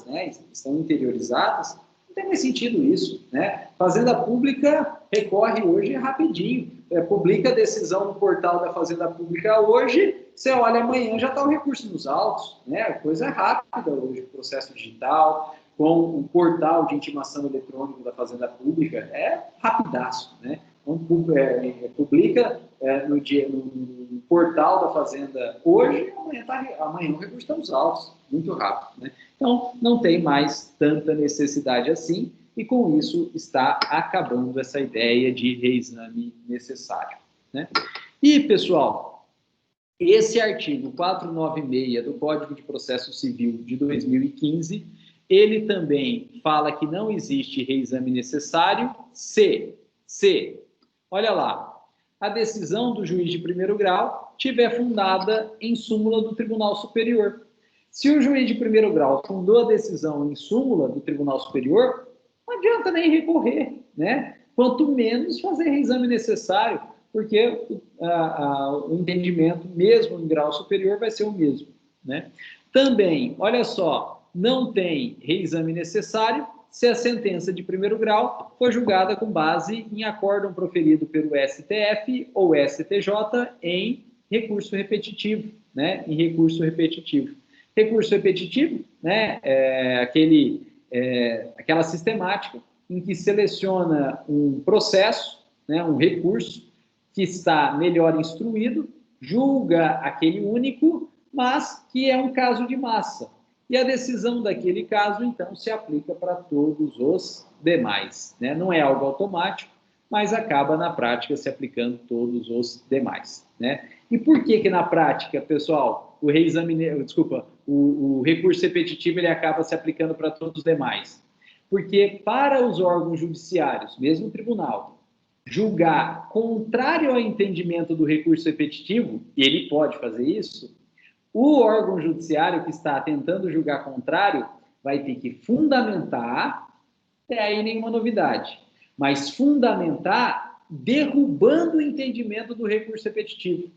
Speaker 1: né? Estão interiorizadas, não tem mais sentido isso, né? Fazenda Pública recorre hoje rapidinho, publica a decisão no portal da Fazenda Pública hoje, você olha amanhã já está o recurso nos autos, né? A coisa é rápida hoje, o processo digital, com o portal de intimação eletrônico da Fazenda Pública, é rapidaço, né? Então, publica no portal da Fazenda hoje, amanhã o recurso está nos autos, muito rápido, né? Então, não tem mais tanta necessidade assim, e com isso está acabando essa ideia de reexame necessário, né? E, pessoal, esse artigo 496 do Código de Processo Civil de 2015, ele também fala que não existe reexame necessário se, olha lá, a decisão do juiz de primeiro grau tiver fundada em súmula do Tribunal Superior. Se o juiz de primeiro grau fundou a decisão em súmula do Tribunal Superior, não adianta nem recorrer, né? Quanto menos fazer reexame necessário, porque o entendimento, mesmo em grau superior, vai ser o mesmo, né? Também, olha só, não tem reexame necessário se a sentença de primeiro grau for julgada com base em acórdão proferido pelo STF ou STJ em recurso repetitivo, né? Em recurso repetitivo. Recurso repetitivo, né? Aquela sistemática em que seleciona um processo, né? Um recurso que está melhor instruído, julga aquele único, mas que é um caso de massa. E a decisão daquele caso, então, se aplica para todos os demais, né? Não é algo automático, mas acaba, na prática, se aplicando todos os demais, né? E por que na prática, pessoal, o recurso repetitivo ele acaba se aplicando para todos os demais? Porque para os órgãos judiciários, mesmo o tribunal, julgar contrário ao entendimento do recurso repetitivo, e ele pode fazer isso, o órgão judiciário que está tentando julgar contrário vai ter que fundamentar, até aí nenhuma novidade, mas fundamentar derrubando o entendimento do recurso repetitivo.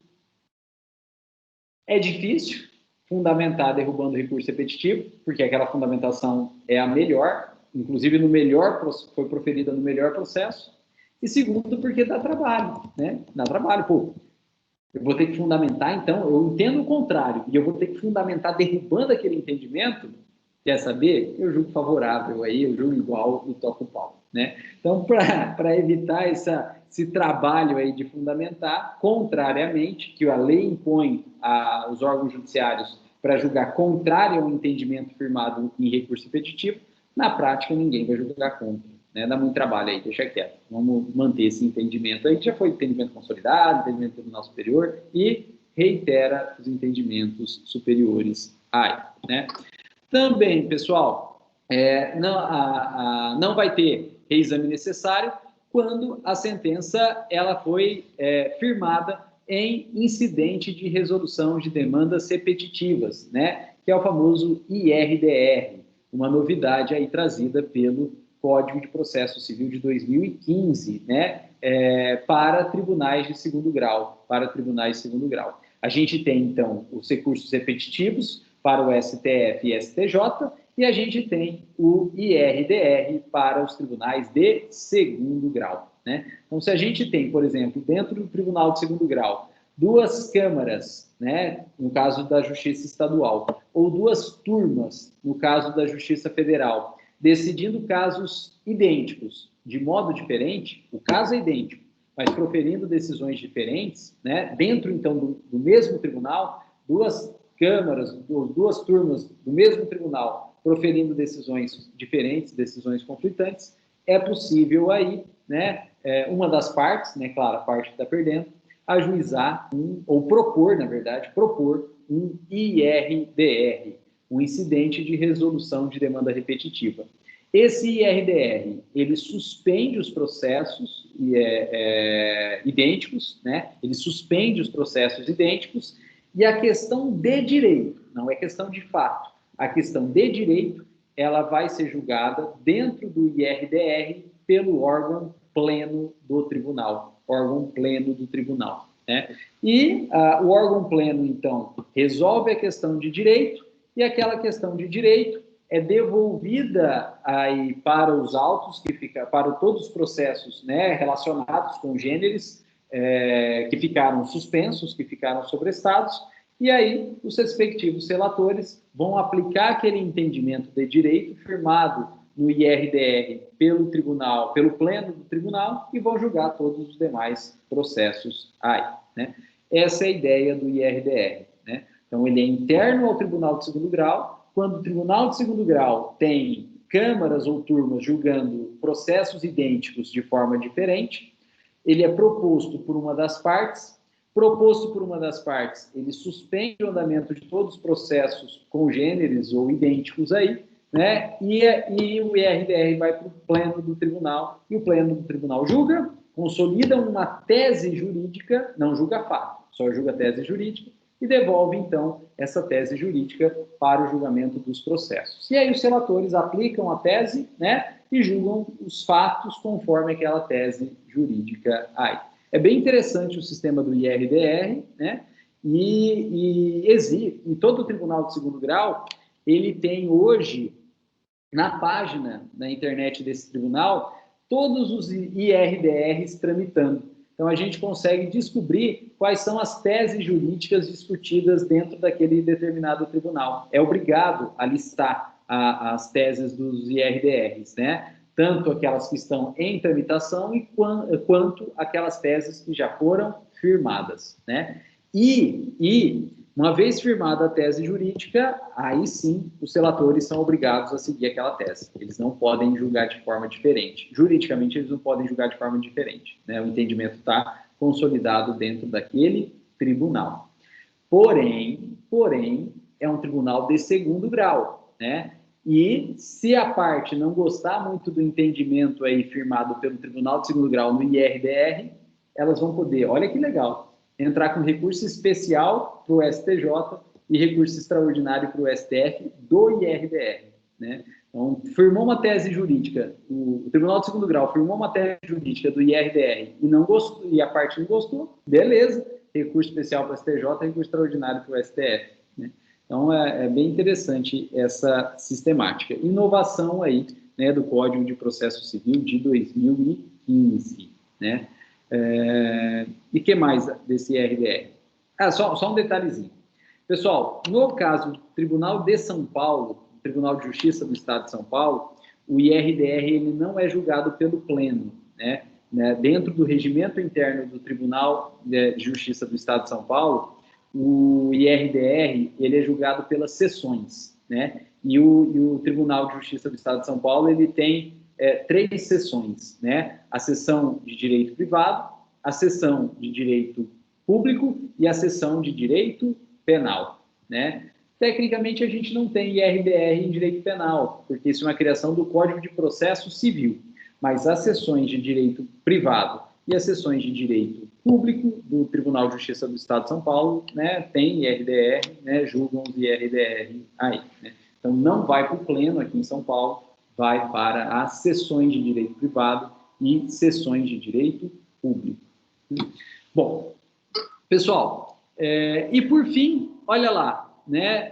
Speaker 1: É difícil fundamentar derrubando o recurso repetitivo, porque aquela fundamentação é a melhor, inclusive foi proferida no melhor processo, e segundo, porque dá trabalho, né? Dá trabalho, pô. Eu vou ter que fundamentar, então, eu entendo o contrário, e eu vou ter que fundamentar derrubando aquele entendimento, quer saber? Eu julgo favorável aí, eu julgo igual e toco o pau, né? Então, para evitar esse trabalho aí de fundamentar, contrariamente, que a lei impõe aos órgãos judiciários para julgar contrário ao entendimento firmado em recurso repetitivo, na prática ninguém vai julgar contra, né? Dá muito trabalho aí, deixa quieto. Vamos manter esse entendimento aí, que já foi entendimento consolidado, entendimento do Tribunal Superior, e reitera os entendimentos superiores aí, né? Também, pessoal, não vai ter reexame necessário quando a sentença ela foi firmada em incidente de resolução de demandas repetitivas, né? Que é o famoso IRDR, uma novidade aí trazida pelo Código de Processo Civil de 2015, né? Para tribunais de segundo grau, A gente tem, então, os recursos repetitivos para o STF e STJ, e a gente tem o IRDR para os tribunais de segundo grau, né? Então, se a gente tem, por exemplo, dentro do Tribunal de Segundo Grau, duas câmaras, né, no caso da Justiça Estadual, ou duas turmas, no caso da Justiça Federal, decidindo casos idênticos, de modo diferente, o caso é idêntico, mas proferindo decisões diferentes, né, dentro, então, do mesmo tribunal, duas câmaras, duas turmas do mesmo tribunal, proferindo decisões diferentes, decisões conflitantes, é possível aí, né, uma das partes, né, claro, a parte que está perdendo, ajuizar ou propor, na verdade, um IRDR, um incidente de resolução de demanda repetitiva. Esse IRDR, ele suspende os processos idênticos, né? Ele suspende os processos idênticos e a questão de direito, não é questão de fato, a questão de direito, ela vai ser julgada dentro do IRDR pelo órgão pleno do tribunal, né? E o órgão pleno, então, resolve a questão de direito e aquela questão de direito é devolvida aí para os autos, para todos os processos, né, relacionados com gêneros que ficaram suspensos, que ficaram sobrestados, e aí os respectivos relatores vão aplicar aquele entendimento de direito firmado no IRDR pelo tribunal, pelo pleno do tribunal, e vão julgar todos os demais processos aí, né? Essa é a ideia do IRDR, né? Então, ele é interno ao Tribunal de Segundo Grau. Quando o Tribunal de Segundo Grau tem câmaras ou turmas julgando processos idênticos de forma diferente, ele é proposto por uma das partes. Proposto por uma das partes, ele suspende o andamento de todos os processos congêneres ou idênticos aí, né? E o IRDR vai para o pleno do tribunal, e o pleno do tribunal julga, consolida uma tese jurídica, não julga fato, só julga tese jurídica, e devolve, então, essa tese jurídica para o julgamento dos processos. E aí os relatores aplicam a tese, né? E julgam os fatos conforme aquela tese jurídica aí. É bem interessante o sistema do IRDR, né? E todo o Tribunal de Segundo Grau, ele tem hoje, na página da internet desse tribunal, todos os IRDRs tramitando. Então, a gente consegue descobrir quais são as teses jurídicas discutidas dentro daquele determinado tribunal. É obrigado a listar as teses dos IRDRs, né? Tanto aquelas que estão em tramitação quanto aquelas teses que já foram firmadas, né? E uma vez firmada a tese jurídica, aí sim os relatores são obrigados a seguir aquela tese. Eles não podem julgar de forma diferente. Juridicamente, eles não podem julgar de forma diferente, né? O entendimento está consolidado dentro daquele tribunal. Porém, é um tribunal de segundo grau, né? E se a parte não gostar muito do entendimento aí firmado pelo Tribunal de Segundo Grau no IRDR, elas vão poder, olha que legal, entrar com recurso especial para o STJ e recurso extraordinário para o STF do IRDR, né? Então, firmou uma tese jurídica, o Tribunal de Segundo Grau firmou uma tese jurídica do IRDR e não gostou, e a parte não gostou, beleza, recurso especial para o STJ, recurso extraordinário para o STF, né? Então, é bem interessante essa sistemática. Inovação aí, né, do Código de Processo Civil de 2015, né? E o que mais desse IRDR? Só um detalhezinho. Pessoal, no caso do Tribunal de São Paulo, Tribunal de Justiça do Estado de São Paulo, o IRDR ele não é julgado pelo pleno, né? Dentro do regimento interno do Tribunal de Justiça do Estado de São Paulo, o IRDR ele é julgado pelas sessões, né? E o Tribunal de Justiça do Estado de São Paulo ele tem 3 seções, né? A seção de direito privado, a seção de direito público e a seção de direito penal, né? Tecnicamente, a gente não tem IRDR em direito penal, porque isso é uma criação do Código de Processo Civil, mas as seções de direito privado e as seções de direito público do Tribunal de Justiça do Estado de São Paulo, né, tem IRDR, né, julgam os IRDR aí, né? Então, não vai para o pleno aqui em São Paulo, vai para as seções de direito privado e seções de direito público. Bom, pessoal, e por fim, olha lá, né,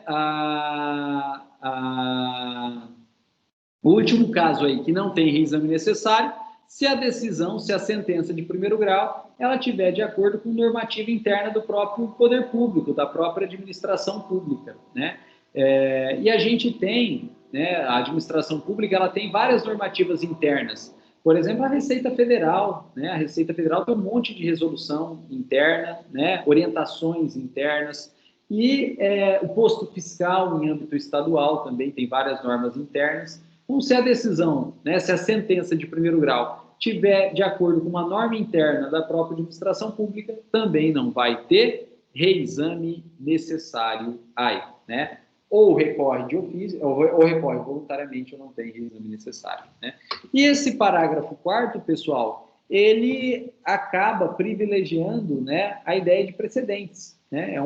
Speaker 1: o último caso aí que não tem reexame necessário, se a sentença de primeiro grau, ela tiver de acordo com normativa interna do próprio poder público, da própria administração pública, né? E a gente tem, né, a administração pública, ela tem várias normativas internas. Por exemplo, a Receita Federal, né? A Receita Federal tem um monte de resolução interna, né? Orientações internas. E o posto fiscal em âmbito estadual também tem várias normas internas. Então, se a decisão, né, se a sentença de primeiro grau tiver de acordo com uma norma interna da própria administração pública, também não vai ter reexame necessário aí, né? Ou recorre de ofício, ou recorre voluntariamente, ou não tem reexame necessário, né? E esse parágrafo 4º, pessoal, ele acaba privilegiando, né, a ideia de precedentes, né? É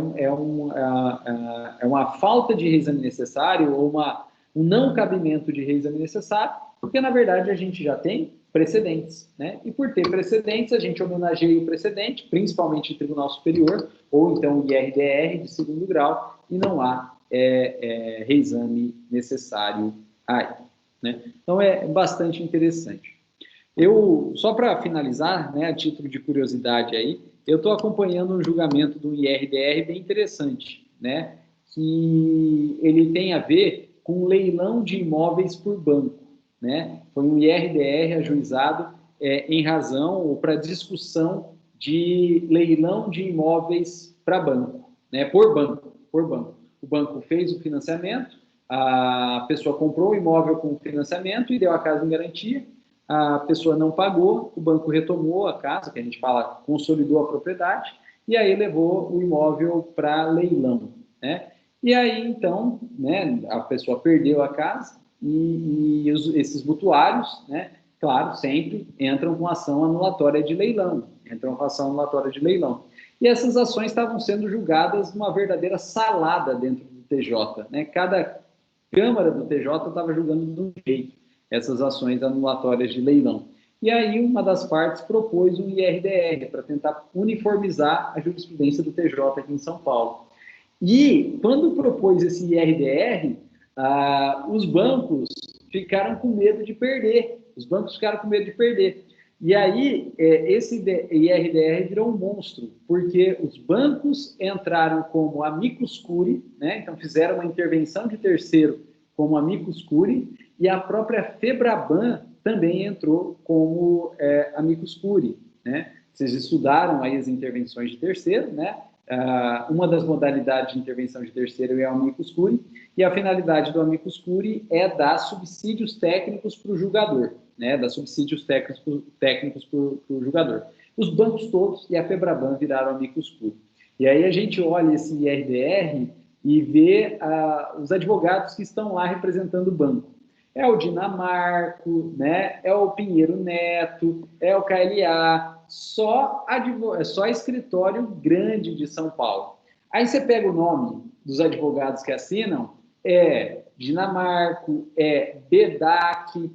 Speaker 1: uma falta de reexame necessário ou um não cabimento de reexame necessário, porque, na verdade, a gente já tem precedentes, né? E por ter precedentes, a gente homenageia o precedente, principalmente em Tribunal Superior, ou então IRDR de segundo grau, e não há reexame necessário aí, né? Então, é bastante interessante. Só para finalizar, né, a título de curiosidade aí, eu estou acompanhando um julgamento do IRDR bem interessante, né, que ele tem a ver com leilão de imóveis por banco, né? Foi um IRDR ajuizado em razão ou para discussão de leilão de imóveis para banco, né? Por banco. O banco fez o financiamento, a pessoa comprou o imóvel com financiamento e deu a casa em garantia. A pessoa não pagou, o banco retomou a casa, que a gente fala, consolidou a propriedade, e aí levou o imóvel para leilão, né? E aí, então, né, a pessoa perdeu a casa e esses mutuários, né, claro, sempre entram com ação anulatória de leilão, E essas ações estavam sendo julgadas numa verdadeira salada dentro do TJ, né? Cada Câmara do TJ estava julgando de um jeito essas ações anulatórias de leilão. E aí uma das partes propôs um IRDR para tentar uniformizar a jurisprudência do TJ aqui em São Paulo. E quando propôs esse IRDR, os bancos ficaram com medo de perder. E aí, esse IRDR virou um monstro, porque os bancos entraram como amicus curiae, né? Então fizeram uma intervenção de terceiro como amicus curiae, e a própria FEBRABAN também entrou como amicus curiae, né? Vocês estudaram aí as intervenções de terceiro, né? Uma das modalidades de intervenção de terceiro é o amicus curiae, e a finalidade do amicus curiae é dar subsídios técnicos para o julgador, né? Dar subsídios técnicos para o julgador. Os bancos todos e a FEBRABAN viraram amicus curiae. E aí a gente olha esse IRDR e vê os advogados que estão lá representando o banco. É o Dinamarco, né? É o Pinheiro Neto, é o KLA, só escritório grande de São Paulo. Aí você pega o nome dos advogados que assinam, Dinamarco, BEDAC,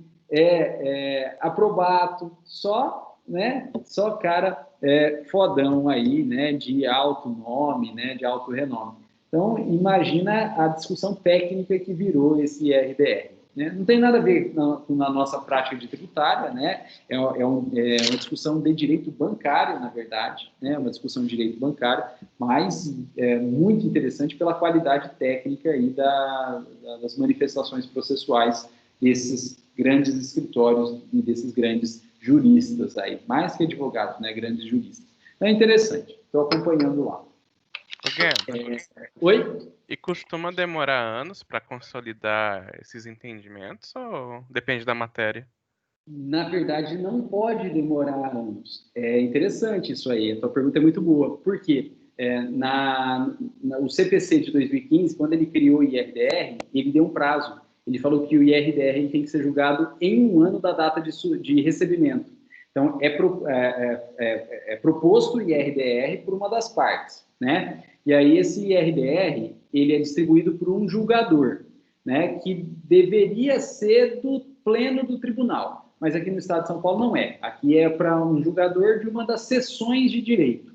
Speaker 1: Aprobato, né? Só cara fodão aí, né? De alto nome, né? De alto renome. Então, imagina a discussão técnica que virou esse IRDR. Né? Não tem nada a ver com a nossa prática de tributária, né? É uma discussão de direito bancário, na verdade, né? Uma discussão de direito bancário, mas muito interessante pela qualidade técnica aí das manifestações processuais desses grandes escritórios e desses grandes juristas aí, mais que advogados, né? Grandes juristas. Então é interessante, estou acompanhando lá. Oi?
Speaker 2: E costuma demorar anos para consolidar esses entendimentos ou depende da matéria?
Speaker 1: Na verdade, não pode demorar anos. É interessante isso aí, a tua pergunta é muito boa. Por quê? O CPC de 2015, quando ele criou o IRDR, ele deu um prazo. Ele falou que o IRDR tem que ser julgado em 1 ano da data de recebimento. Então, é proposto o IRDR por uma das partes, né? E aí, esse IRDR, ele é distribuído por um julgador, né? Que deveria ser do pleno do tribunal. Mas aqui no estado de São Paulo não é. Aqui é para um julgador de uma das seções de direito.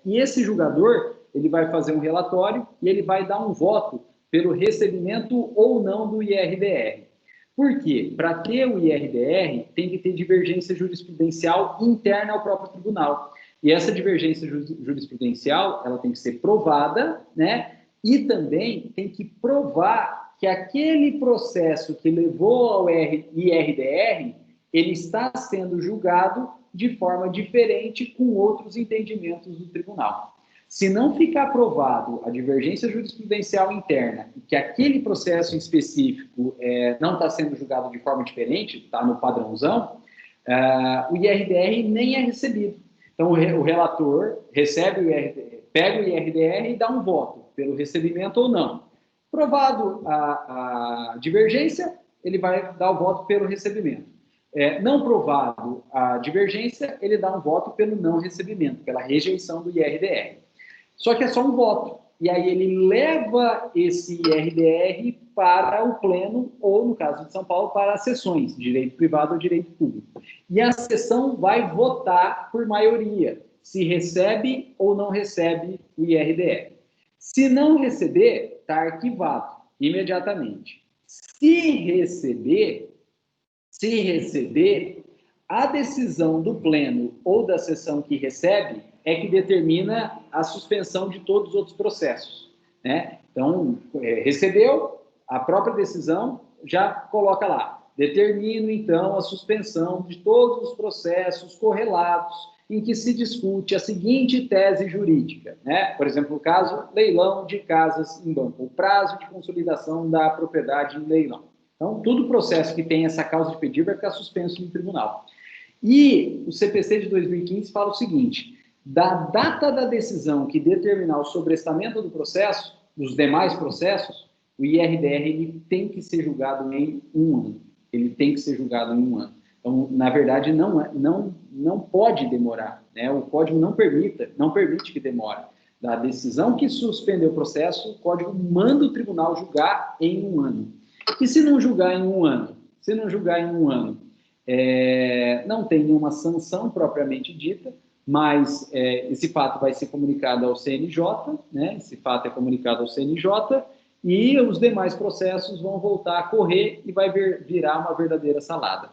Speaker 1: E esse julgador, ele vai fazer um relatório e ele vai dar um voto pelo recebimento ou não do IRDR. Por quê? Para ter o IRDR, tem que ter divergência jurisprudencial interna ao próprio tribunal. E essa divergência jurisprudencial, ela tem que ser provada, né? E também tem que provar que aquele processo que levou ao IRDR, ele está sendo julgado de forma diferente com outros entendimentos do tribunal. Se não ficar provado a divergência jurisprudencial interna e que aquele processo em específico não está sendo julgado de forma diferente, está no padrãozão, o IRDR nem é recebido. Então, o relator recebe o IRDR, pega o IRDR e dá um voto pelo recebimento ou não. Provado a divergência, ele vai dar o voto pelo recebimento. Não provado a divergência, ele dá um voto pelo não recebimento, pela rejeição do IRDR. Só que é só um voto. E aí ele leva esse IRDR para o pleno, ou, no caso de São Paulo, para as sessões, direito privado ou direito público. E a sessão vai votar por maioria, se recebe ou não recebe o IRDR. Se não receber, está arquivado imediatamente. Se receber, a decisão do pleno ou da sessão que recebe é que determina a suspensão de todos os outros processos, né? Então, recebeu, a própria decisão já coloca lá, determino, então, a suspensão de todos os processos correlatos em que se discute a seguinte tese jurídica, né? Por exemplo, no caso, leilão de casas em banco, o prazo de consolidação da propriedade em leilão. Então, todo processo que tem essa causa de pedido vai ficar suspenso no tribunal. E o CPC de 2015 fala o seguinte: da data da decisão que determinar o sobrestamento do processo, dos demais processos, o IRDR ele tem que ser julgado em 1 ano. Ele tem que ser julgado em 1 ano. Então, na verdade, não pode demorar, né? O código não permite que demore. Da decisão que suspendeu o processo, o código manda o tribunal julgar em 1 ano. E se não julgar em 1 ano? Não tem nenhuma sanção propriamente dita, mas esse fato vai ser comunicado ao CNJ, né? Esse fato é comunicado ao CNJ e os demais processos vão voltar a correr e vai virar uma verdadeira salada.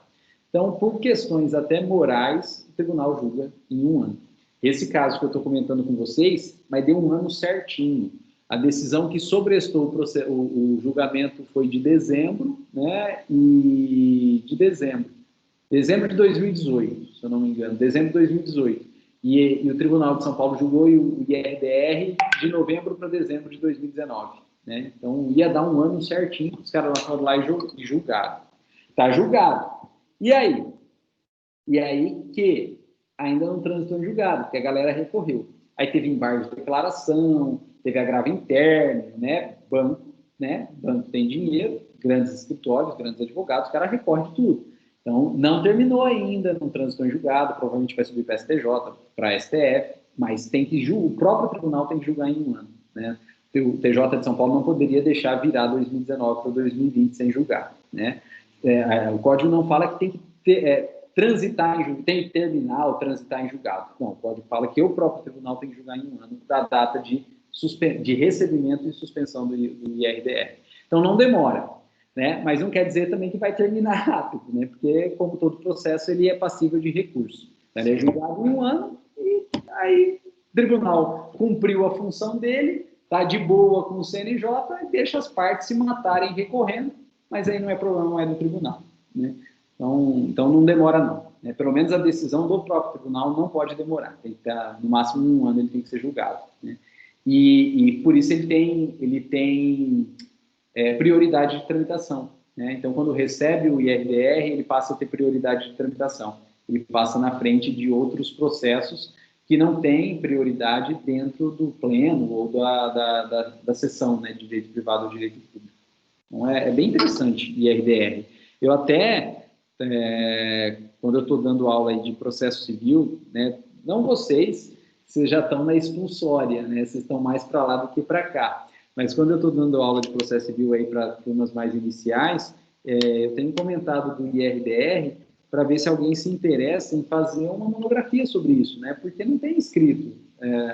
Speaker 1: Então, por questões até morais, o tribunal julga em 1 ano. Esse caso que eu estou comentando com vocês, mas deu 1 ano certinho. A decisão que sobrestou o julgamento foi de dezembro, né? E de dezembro de 2018, se eu não me engano, dezembro de 2018. E o Tribunal de São Paulo julgou o IRDR de novembro para dezembro de 2019. Né? Então, ia dar 1 ano certinho, os caras foram lá e julgaram. Está julgado. E aí? E aí que ainda não transitou em julgado, porque a galera recorreu. Aí teve embargo de declaração, teve agravo interno, né? Banco tem dinheiro, grandes escritórios, grandes advogados, os caras recorrem de tudo. Então, não ainda, não transitou em julgado, provavelmente vai subir para STJ, para STF, mas o próprio tribunal tem que julgar em 1 ano. Né? O TJ de São Paulo não poderia deixar virar 2019 para 2020 sem julgar. Né? O código não fala que tem que tem que terminar ou transitar em julgado. Não, o código fala que o próprio tribunal tem que julgar em 1 ano da data de recebimento e suspensão do IRDR. Então, não demora. Né? Mas não quer dizer também que vai terminar rápido, né? Porque, como todo processo, ele é passível de recurso. Ele é julgado em 1 ano e aí o tribunal cumpriu a função dele, está de boa com o CNJ e deixa as partes se matarem recorrendo, mas aí não é problema, não é do tribunal. Né? Então não demora não. Né? Pelo menos a decisão do próprio tribunal não pode demorar. Tem que estar, no máximo, 1 ano ele tem que ser julgado. Né? E por isso ele tem prioridade de tramitação. né? Então, quando recebe o IRDR, ele passa a ter prioridade de tramitação. Ele passa na frente de outros processos que não têm prioridade dentro do pleno ou da seção, né, de direito privado ou direito público. Então, é bem interessante o IRDR. Eu até, quando eu estou dando aula aí de processo civil, né, não vocês já estão na expulsória, né, vocês estão mais para lá do que para cá. Mas quando eu estou dando aula de processo civil aí para turmas mais iniciais, eu tenho comentado do IRDR para ver se alguém se interessa em fazer uma monografia sobre isso, né? Porque não tem escrito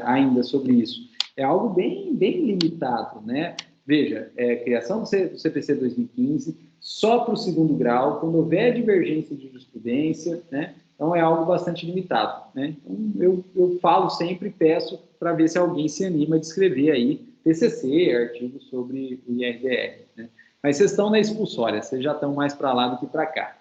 Speaker 1: ainda sobre isso. É algo bem, bem limitado, né? Veja, criação do CPC 2015, só para o 2º grau, quando houver divergência de jurisprudência, né? Então, é algo bastante limitado, né? Então, eu falo sempre, peço para ver se alguém se anima de escrever aí TCC, artigo sobre o IRDR, né? Mas vocês estão na expulsória, vocês já estão mais para lá do que para cá.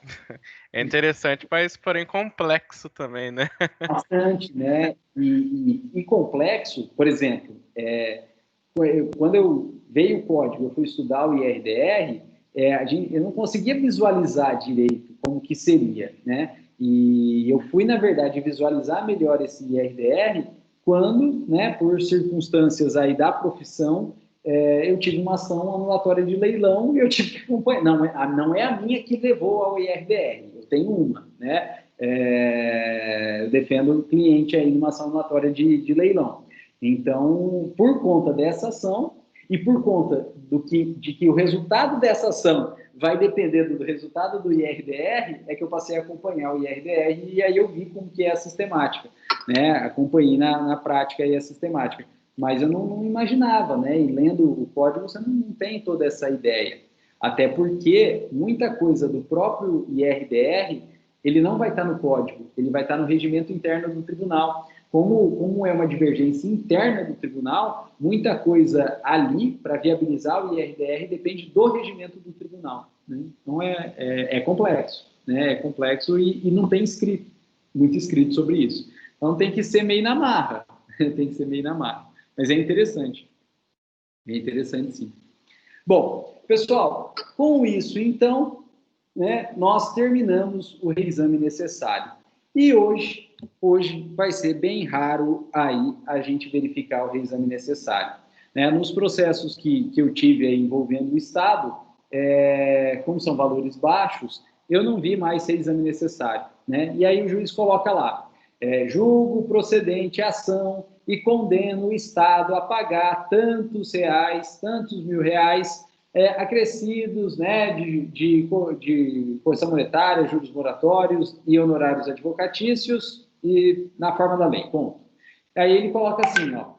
Speaker 2: É interessante, mas porém complexo também, né?
Speaker 1: Bastante, né? E complexo, por exemplo, quando veio o código, eu fui estudar o IRDR, eu não conseguia visualizar direito como que seria, né? E eu fui, na verdade, visualizar melhor esse IRDR quando, né, por circunstâncias aí da profissão, eu tive uma ação anulatória de leilão e eu tive que acompanhar. Não é a minha que levou ao IRDR, eu tenho uma, né? Eu defendo o cliente aí numa ação anulatória de leilão. Então, por conta dessa ação e por conta de que o resultado dessa ação vai depender do resultado do IRDR, é que eu passei a acompanhar o IRDR e aí eu vi como que é a sistemática, né? Acompanhei na prática aí a sistemática. Mas eu não imaginava, né? E lendo o código você não tem toda essa ideia. Até porque muita coisa do próprio IRDR, ele não vai estar no código, ele vai estar no regimento interno do tribunal. Como é uma divergência interna do tribunal, muita coisa ali, para viabilizar o IRDR, depende do regimento do tribunal, né? Então, é complexo, né? É complexo e não tem muito escrito sobre isso. Então, tem que ser meio na marra, tem que ser meio na marra. Mas é interessante sim. Bom, pessoal, com isso, então, né, nós terminamos o reexame necessário. E hoje vai ser bem raro aí a gente verificar o reexame necessário, né? Nos processos que eu tive aí envolvendo o Estado, como são valores baixos, eu não vi mais reexame necessário, né? E aí o juiz coloca lá, julgo procedente a ação e condeno o Estado a pagar tantos reais, tantos mil reais, acrescidos, né, de correção monetária, juros moratórios e honorários advocatícios e na forma da lei. Ponto. Aí ele coloca assim, ó,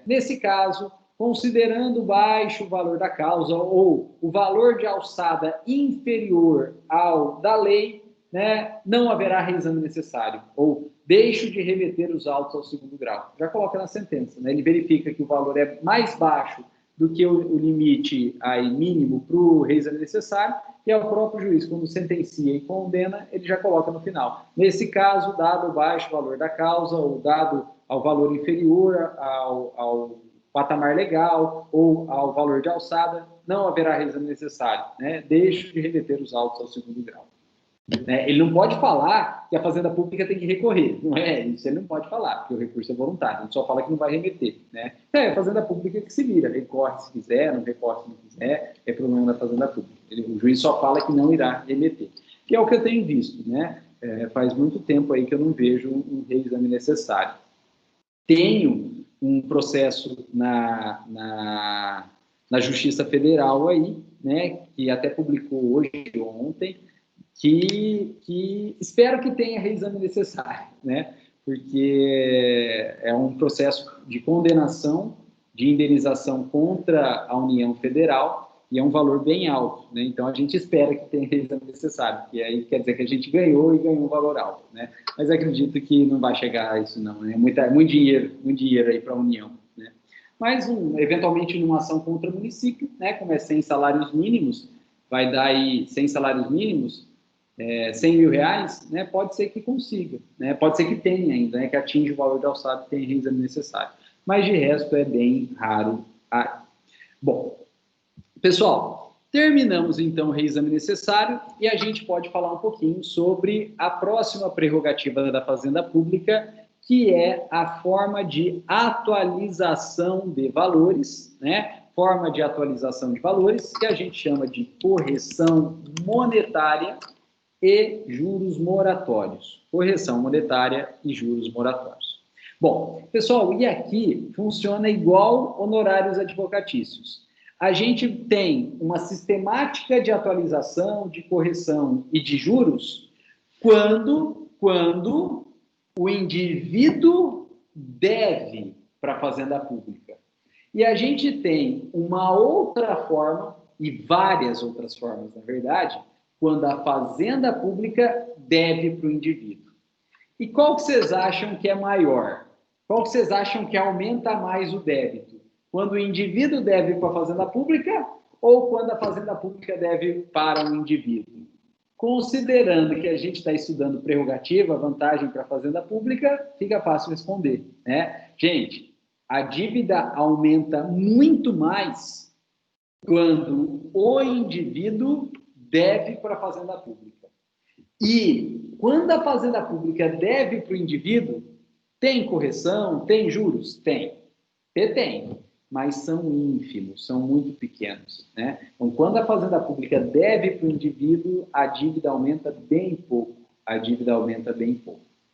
Speaker 1: nesse caso, considerando baixo o valor da causa ou o valor de alçada inferior ao da lei, né, não haverá reexame necessário, ou deixo de remeter os autos ao 2º grau. Já coloca na sentença, né? Ele verifica que o valor é mais baixo do que o limite aí mínimo para o reexame necessário, e é o próprio juiz, quando sentencia e condena, ele já coloca no final. Nesse caso, dado o baixo valor da causa, ou dado ao valor inferior ao patamar legal, ou ao valor de alçada, não haverá reexame necessário, né? Deixo de remeter os autos ao 2º grau. Ele não pode falar que a Fazenda Pública tem que recorrer, não é? Isso ele não pode falar, porque o recurso é voluntário, ele só fala que não vai remeter, né? A Fazenda Pública que se vira, recorre se quiser, não recorre se não quiser, é problema da Fazenda Pública. O juiz só fala que não irá remeter, que é o que eu tenho visto, né? Faz muito tempo aí que eu não vejo um reexame necessário. Tenho um processo na Justiça Federal aí, né, que até publicou hoje ou ontem, que espero que tenha reexame necessário, né? Porque é um processo de condenação, de indenização contra a União Federal, e é um valor bem alto, né? Então, a gente espera que tenha reexame necessário, que aí quer dizer que a gente ganhou e ganhou um valor alto, né? Mas acredito que não vai chegar a isso, não, né? Muito dinheiro aí para a União, né? Mas, eventualmente, numa ação contra o município, né? Como é 100 salários mínimos, vai dar aí 100 salários mínimos, 100 mil reais, né, pode ser que consiga, né, pode ser que tenha ainda, né, que atinja o valor de alçada e tenha reexame necessário. Mas de resto é bem raro. Bom, pessoal, Terminamos, então, o reexame necessário e a gente pode falar um pouquinho sobre a próxima prerrogativa da Fazenda Pública, que é a forma de atualização de valores, né? Forma de atualização de valores, que a gente chama de correção monetária e juros moratórios. Correção monetária e juros moratórios. Bom, pessoal, e aqui funciona igual honorários advocatícios. A gente tem uma sistemática de atualização, de correção e de juros quando o indivíduo deve para a Fazenda Pública. E a gente tem uma outra forma, e várias outras formas, na verdade, quando a Fazenda Pública deve para o indivíduo. E qual que vocês acham que é maior? Qual que vocês acham que aumenta mais o débito? Quando o indivíduo deve para a Fazenda Pública ou quando a Fazenda Pública deve para o indivíduo? Considerando que a gente está estudando prerrogativa, vantagem para a Fazenda Pública, fica fácil responder, né? Gente, a dívida aumenta muito mais quando o indivíduo deve para a Fazenda Pública. E quando a Fazenda Pública deve para o indivíduo, tem correção, tem juros? Tem. Tem. Mas são ínfimos, são muito pequenos, né? Então, quando a Fazenda Pública deve para o indivíduo, a dívida aumenta bem pouco,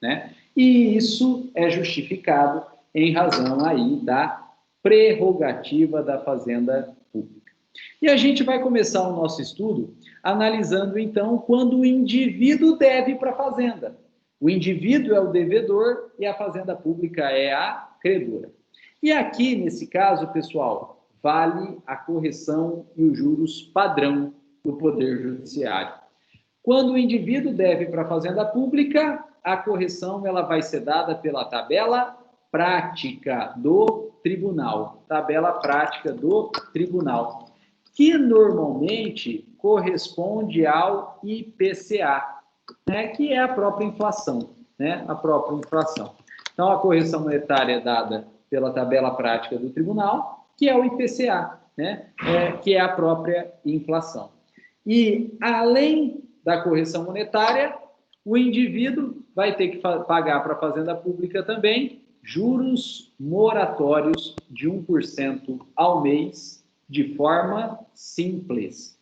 Speaker 1: né? E isso é justificado em razão aí da prerrogativa da Fazenda Pública. E a gente vai começar o nosso estudo analisando, então, quando o indivíduo deve para a Fazenda. O indivíduo é o devedor e a Fazenda Pública é a credora. E aqui, nesse caso, pessoal, vale a correção e os juros padrão do Poder Judiciário. Quando o indivíduo deve para a Fazenda Pública, a correção ela vai ser dada pela tabela prática do tribunal. Tabela prática do tribunal, que normalmente corresponde ao IPCA, né, que é a própria inflação, né, a própria inflação. Então, a correção monetária é dada pela tabela prática do tribunal, que é o IPCA, né? Que é a própria inflação. E, além da correção monetária, o indivíduo vai ter que pagar para a Fazenda Pública também juros moratórios de 1% ao mês, de forma simples,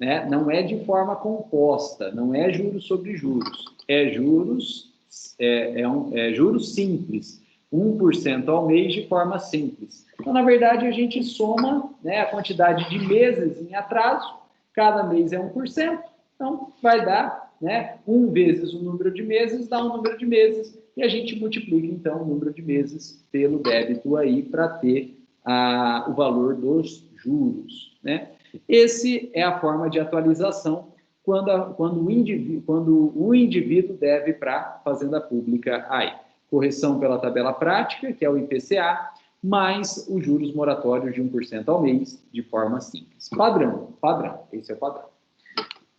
Speaker 1: né? Não é de forma composta, não é juros sobre juros, é juros simples. 1% ao mês de forma simples. Então, na verdade, a gente soma, né, a quantidade de meses em atraso, cada mês é 1%, então vai dar, né, 1 vezes o número de meses, dá um número de meses, e a gente multiplica, então, o número de meses pelo débito aí para ter o valor dos juros, né? Esse é a forma de atualização quando o indivíduo deve para a Fazenda Pública aí. Correção pela tabela prática, que é o IPCA, mais os juros moratórios de 1% ao mês, de forma simples. Padrão, esse é o padrão.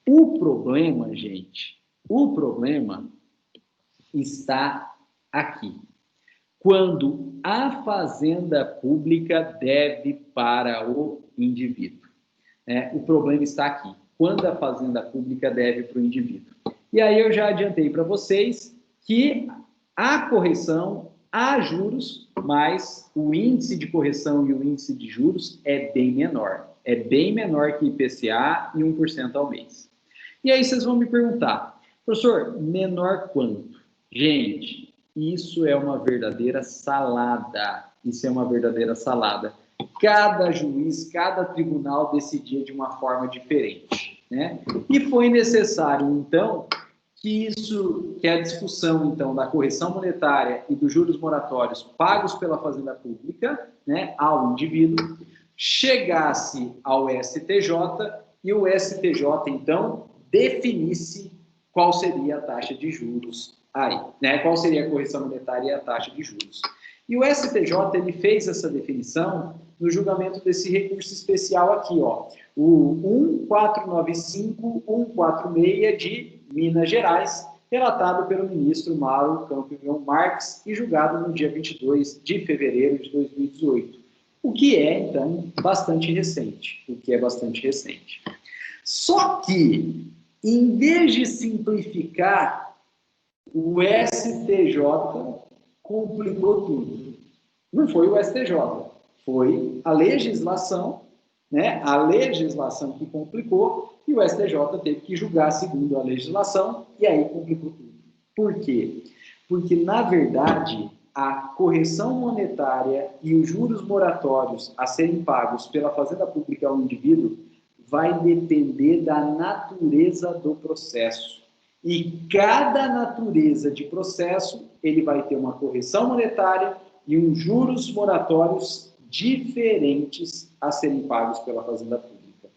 Speaker 1: O problema, gente, está aqui. Quando a Fazenda Pública deve para o indivíduo. O problema está aqui. Quando a Fazenda Pública deve para o indivíduo. E aí eu já adiantei para vocês que a correção, há juros, mas o índice de correção e o índice de juros é bem menor. É bem menor que IPCA e 1% ao mês. E aí vocês vão me perguntar, professor, menor quanto? Gente, isso é uma verdadeira salada. Cada juiz, cada tribunal decidia de uma forma diferente, né? E foi necessário, então, que a discussão, então, da correção monetária e dos juros moratórios pagos pela Fazenda Pública, né, ao indivíduo, chegasse ao STJ e o STJ, então, definisse qual seria a taxa de juros aí, né? Qual seria a correção monetária e a taxa de juros. E o STJ, ele fez essa definição no julgamento desse recurso especial aqui, ó, o 1495-146 de Minas Gerais, relatado pelo ministro Mauro Campion Marques e julgado no dia 22 de fevereiro de 2018. O que é, então, bastante recente. Só que, em vez de simplificar, o STJ complicou tudo. Não foi o STJ, foi a legislação, né? A legislação que complicou, e o STJ teve que julgar segundo a legislação, e aí complicou tudo. Por quê? Porque, na verdade, a correção monetária e os juros moratórios a serem pagos pela Fazenda Pública ao indivíduo vai depender da natureza do processo. E cada natureza de processo, ele vai ter uma correção monetária e uns juros moratórios diferentes a serem pagos pela Fazenda Pública.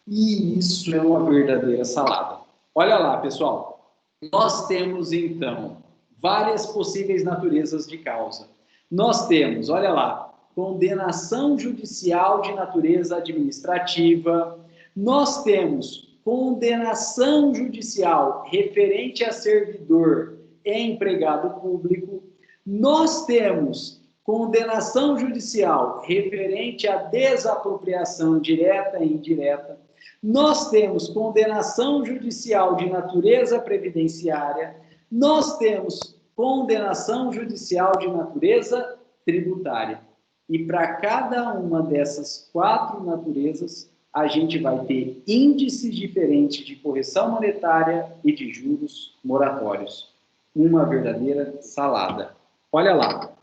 Speaker 1: E isso é uma verdadeira salada. Olha lá, pessoal. Nós temos, então, várias possíveis naturezas de causa. Nós temos, olha lá, condenação judicial de natureza administrativa. Nós temos condenação judicial referente a servidor e empregado público. Nós temos condenação judicial referente à desapropriação direta e indireta. Nós temos condenação judicial de natureza previdenciária. Nós temos condenação judicial de natureza tributária. E para cada uma dessas 4 naturezas, a gente vai ter índices diferentes de correção monetária e de juros moratórios. Uma verdadeira salada. Olha lá.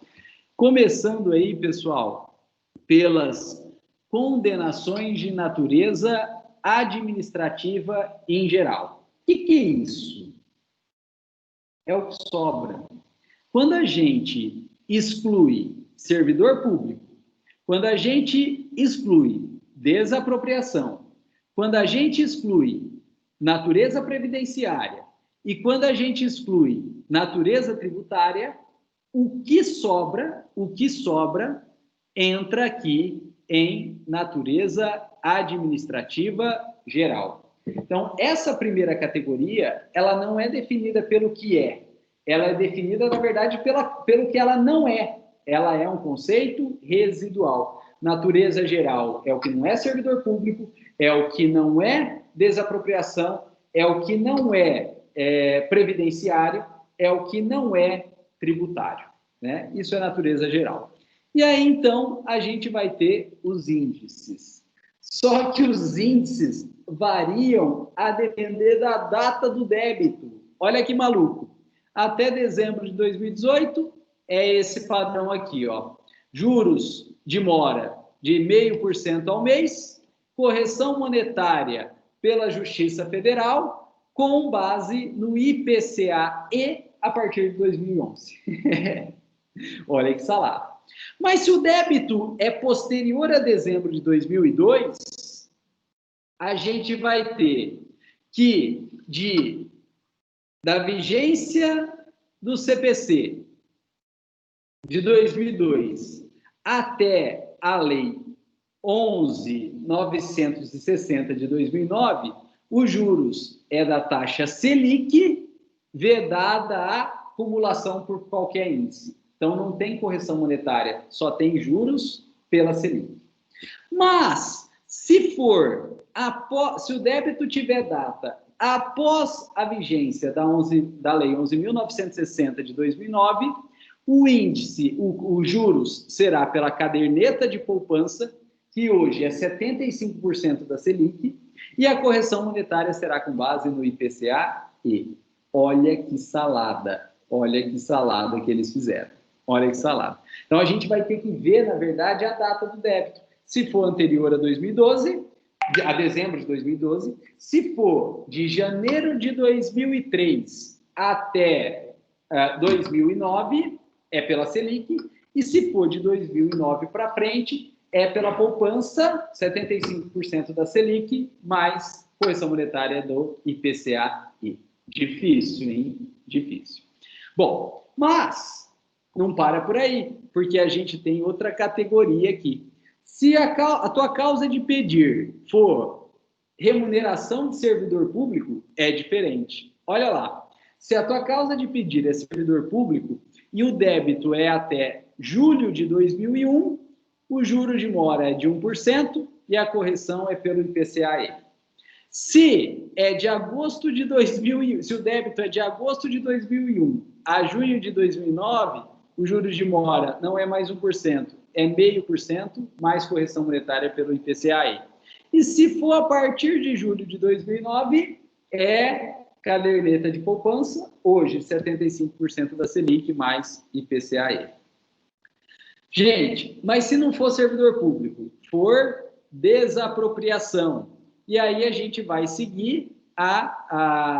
Speaker 1: Começando aí, pessoal, pelas condenações de natureza administrativa em geral. O que é isso? É o que sobra. Quando a gente exclui servidor público, quando a gente exclui desapropriação, quando a gente exclui natureza previdenciária e quando a gente exclui natureza tributária, o que sobra entra aqui em natureza administrativa geral. Então, essa primeira categoria, ela não é definida pelo que é, ela é definida, na verdade, pelo que ela não é. Ela é um conceito residual. Natureza geral é o que não é servidor público, é o que não é desapropriação, é o que não é previdenciário, é o que não é tributário, né? Isso é natureza geral. E aí, então, a gente vai ter os índices. Só que os índices variam a depender da data do débito. Olha que maluco. Até dezembro de 2018, é esse padrão aqui, ó. Juros de mora de 0,5% ao mês, correção monetária pela Justiça Federal, com base no IPCA-E a partir de 2011. Olha que salada. Mas se o débito é posterior a dezembro de 2002, a gente vai ter que, da vigência do CPC de 2002 até a Lei 11.960 de 2009, os juros é da taxa Selic, vedada a acumulação por qualquer índice. Então, não tem correção monetária, só tem juros pela Selic. Mas, se o débito tiver data após a vigência da Lei 11.960 de 2009, o índice, os juros, será pela caderneta de poupança, que hoje é 75% da Selic, e a correção monetária será com base no IPCA-E. Olha que salada que eles fizeram. Olha que salada. Então, a gente vai ter que ver, na verdade, a data do débito. Se for anterior a 2012, a dezembro de 2012, se for de janeiro de 2003 até 2009, é pela Selic, e se for de 2009 para frente, é pela poupança, 75% da Selic, mais correção monetária do IPCA-I. Difícil, hein? Difícil. Bom, mas não para por aí, porque a gente tem outra categoria aqui. Se a tua causa de pedir for remuneração de servidor público, é diferente. Olha lá, se a tua causa de pedir é servidor público e o débito é até julho de 2001, o juro de mora é de 1% e a correção é pelo IPCA-E. Se é de agosto de 2001, se o débito é de agosto de 2001 a junho de 2009, os juros de mora não é mais 1%, é 0,5% mais correção monetária pelo IPCA. E se for a partir de julho de 2009, é caderneta de poupança, hoje 75% da Selic mais IPCA. Gente, mas se não for servidor público, for desapropriação, e aí a gente vai seguir,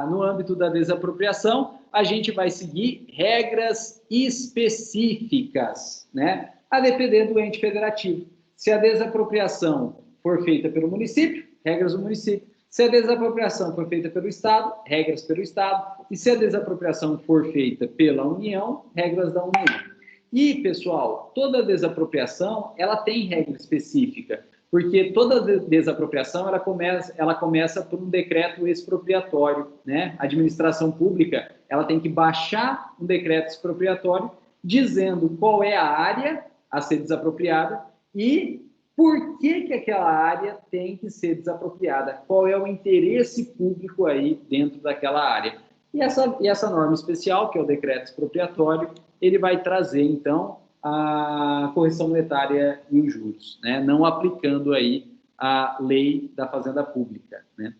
Speaker 1: no âmbito da desapropriação, a gente vai seguir regras específicas, né? A depender do ente federativo. Se a desapropriação for feita pelo município, regras do município. Se a desapropriação for feita pelo Estado, regras pelo Estado. E se a desapropriação for feita pela União, regras da União. E, pessoal, toda desapropriação, ela tem regra específica, porque toda desapropriação, ela começa por um decreto expropriatório, né? A administração pública, ela tem que baixar um decreto expropriatório dizendo qual é a área a ser desapropriada e por que aquela área tem que ser desapropriada, qual é o interesse público aí dentro daquela área. E essa norma especial, que é o decreto expropriatório, ele vai trazer, então, a correção monetária e os juros, né? Não aplicando aí a lei da Fazenda Pública, né?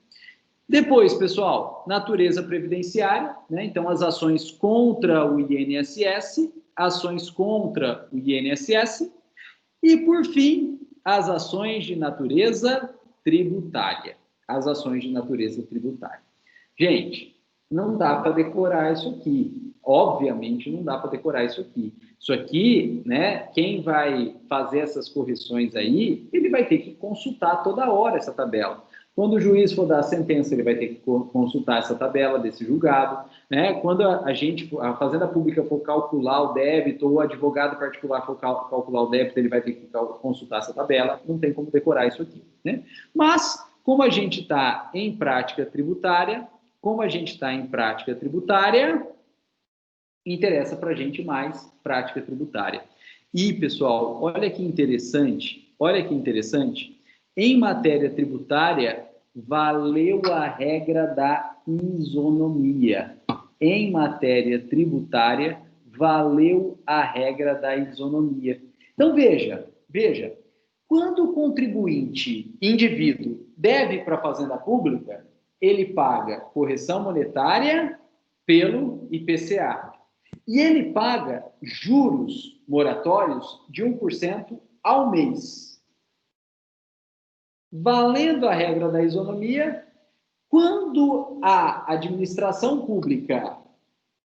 Speaker 1: Depois, pessoal, natureza previdenciária, né? Então, as ações contra o INSS, ações contra o INSS e, por fim, as ações de natureza tributária. As ações de natureza tributária. Gente, não dá para decorar isso aqui. Obviamente, não dá para decorar isso aqui. Isso aqui, né, quem vai fazer essas correções aí, ele vai ter que consultar toda hora essa tabela. Quando o juiz for dar a sentença, ele vai ter que consultar essa tabela desse julgado, né? Quando a Fazenda Pública for calcular o débito, ou o advogado particular for calcular o débito, ele vai ter que consultar essa tabela, não tem como decorar isso aqui, né? Mas, como a gente está em prática tributária, interessa para a gente mais prática tributária. E, pessoal, olha que interessante, em matéria tributária, valeu a regra da isonomia. Em matéria tributária, valeu a regra da isonomia. Então, veja, quando o contribuinte, indivíduo, deve para a Fazenda Pública, ele paga correção monetária pelo IPCA. E ele paga juros moratórios de 1% ao mês. Valendo a regra da isonomia, quando a administração pública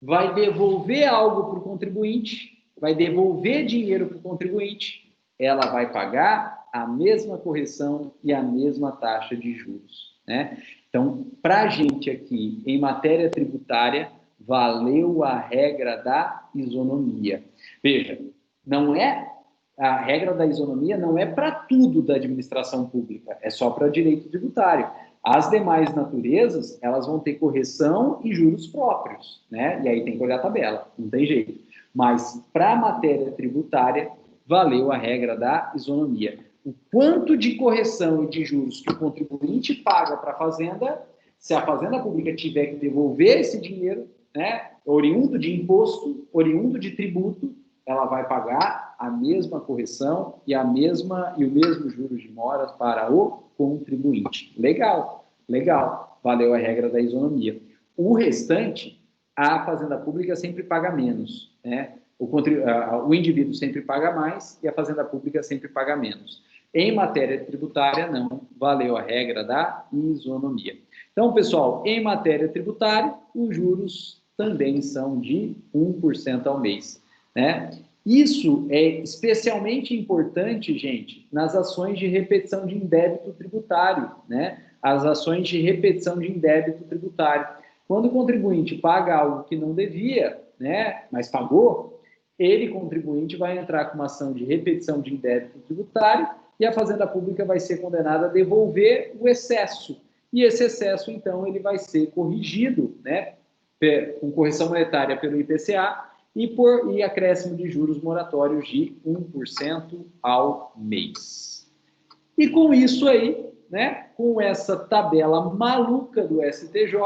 Speaker 1: vai devolver algo para o contribuinte, vai devolver dinheiro para o contribuinte, ela vai pagar a mesma correção e a mesma taxa de juros, né? Então, para a gente aqui, em matéria tributária, valeu a regra da isonomia. Veja, a regra da isonomia não é para tudo da administração pública, é só para direito tributário. As demais naturezas, elas vão ter correção e juros próprios, né? E aí tem que olhar a tabela, não tem jeito. Mas para a matéria tributária, valeu a regra da isonomia. O quanto de correção e de juros que o contribuinte paga para a Fazenda, se a Fazenda Pública tiver que devolver esse dinheiro, né, oriundo de imposto, oriundo de tributo, ela vai pagar a mesma correção e o mesmo juros de mora para o contribuinte. Legal. Valeu a regra da isonomia. O restante, a Fazenda Pública sempre paga menos, né? O indivíduo sempre paga mais e a Fazenda Pública sempre paga menos. Em matéria tributária, não. Valeu a regra da isonomia. Então, pessoal, em matéria tributária, os juros também são de 1% ao mês, né? Isso é especialmente importante, gente, nas ações de repetição de indébito tributário, né? As ações de repetição de indébito tributário. Quando o contribuinte paga algo que não devia, né, mas pagou, ele, contribuinte, vai entrar com uma ação de repetição de indébito tributário e a Fazenda Pública vai ser condenada a devolver o excesso. E esse excesso, então, ele vai ser corrigido, né, com correção monetária pelo IPCA e acréscimo de juros moratórios de 1% ao mês. E com isso aí, né, com essa tabela maluca do STJ,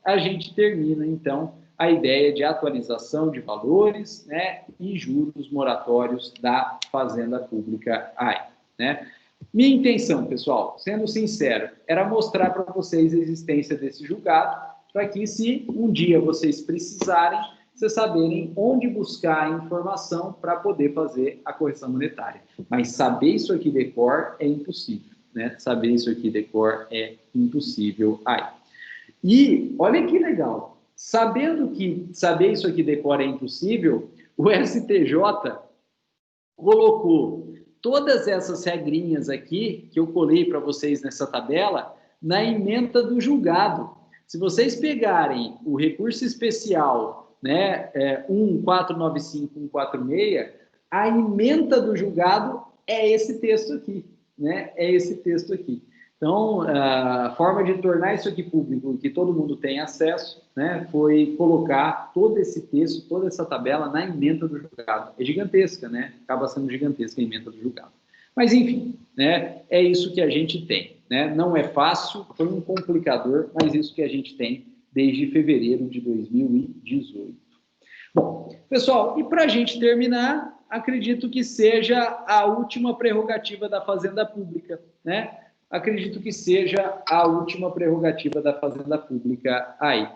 Speaker 1: a gente termina, então, a ideia de atualização de valores, né, e juros moratórios da Fazenda Pública aí, né? Minha intenção, pessoal, sendo sincero, era mostrar para vocês a existência desse julgado, para que, se um dia vocês precisarem, vocês saberem onde buscar a informação para poder fazer a correção monetária. Mas saber isso aqui de cor é impossível, né? Saber isso aqui de cor é impossível aí. E olha que legal, sabendo que saber isso aqui de cor é impossível, o STJ colocou todas essas regrinhas aqui, que eu colei para vocês nessa tabela, na ementa do julgado. Se vocês pegarem o recurso especial, né, 1495, 146, a ementa do julgado é esse texto aqui, né? É esse texto aqui. Então, a forma de tornar isso aqui público, que todo mundo tem acesso, né, foi colocar todo esse texto, toda essa tabela na ementa do julgado. É gigantesca, né? Acaba sendo gigantesca a ementa do julgado. Mas, enfim, né, é isso que a gente tem, né? Não é fácil, foi um complicador, mas isso que a gente tem desde fevereiro de 2018. Bom, pessoal, e para a gente terminar, acredito que seja a última prerrogativa da Fazenda Pública, né? Acredito que seja a última prerrogativa da Fazenda Pública aí,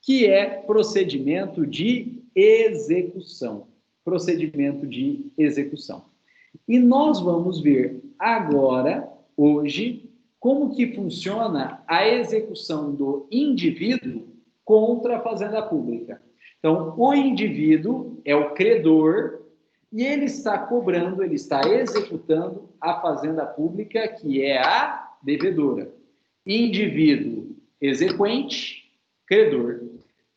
Speaker 1: que é procedimento de execução. Procedimento de execução. E nós vamos ver agora, hoje, como que funciona a execução do indivíduo contra a Fazenda Pública. Então, o indivíduo é o credor e ele está cobrando, ele está executando a Fazenda Pública, que é a devedora. Indivíduo exequente, credor.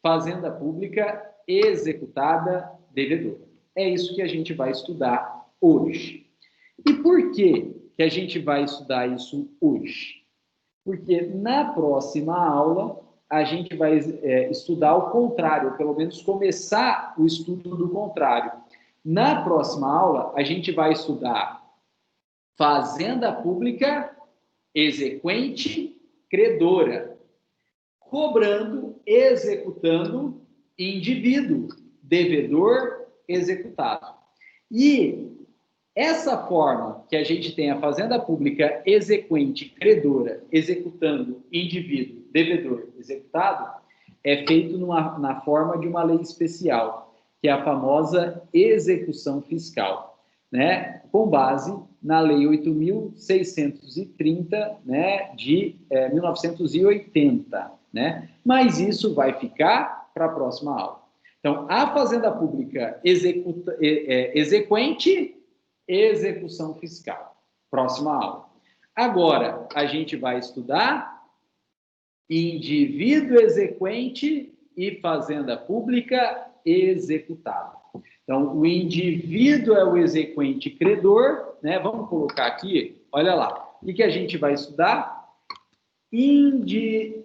Speaker 1: Fazenda Pública executada, devedora. É isso que a gente vai estudar hoje. E por que a gente vai estudar isso hoje? Porque na próxima aula a gente vai estudar o contrário, ou pelo menos começar o estudo do contrário. Na próxima aula, a gente vai estudar Fazenda Pública exequente, credora, cobrando, executando indivíduo, devedor, executado. E essa forma que a gente tem a Fazenda Pública exequente, credora, executando indivíduo, devedor, executado, é feito na forma de uma lei especial, que é a famosa execução fiscal, né? Com base na Lei 8.630, né, de 1980, né? Mas isso vai ficar para a próxima aula. Então, a Fazenda Pública exequente, execução fiscal. Próxima aula. Agora, a gente vai estudar indivíduo exequente e Fazenda Pública executada. Então, o indivíduo é o exequente credor, né? Vamos colocar aqui, olha lá. O que a gente vai estudar? Indivíduo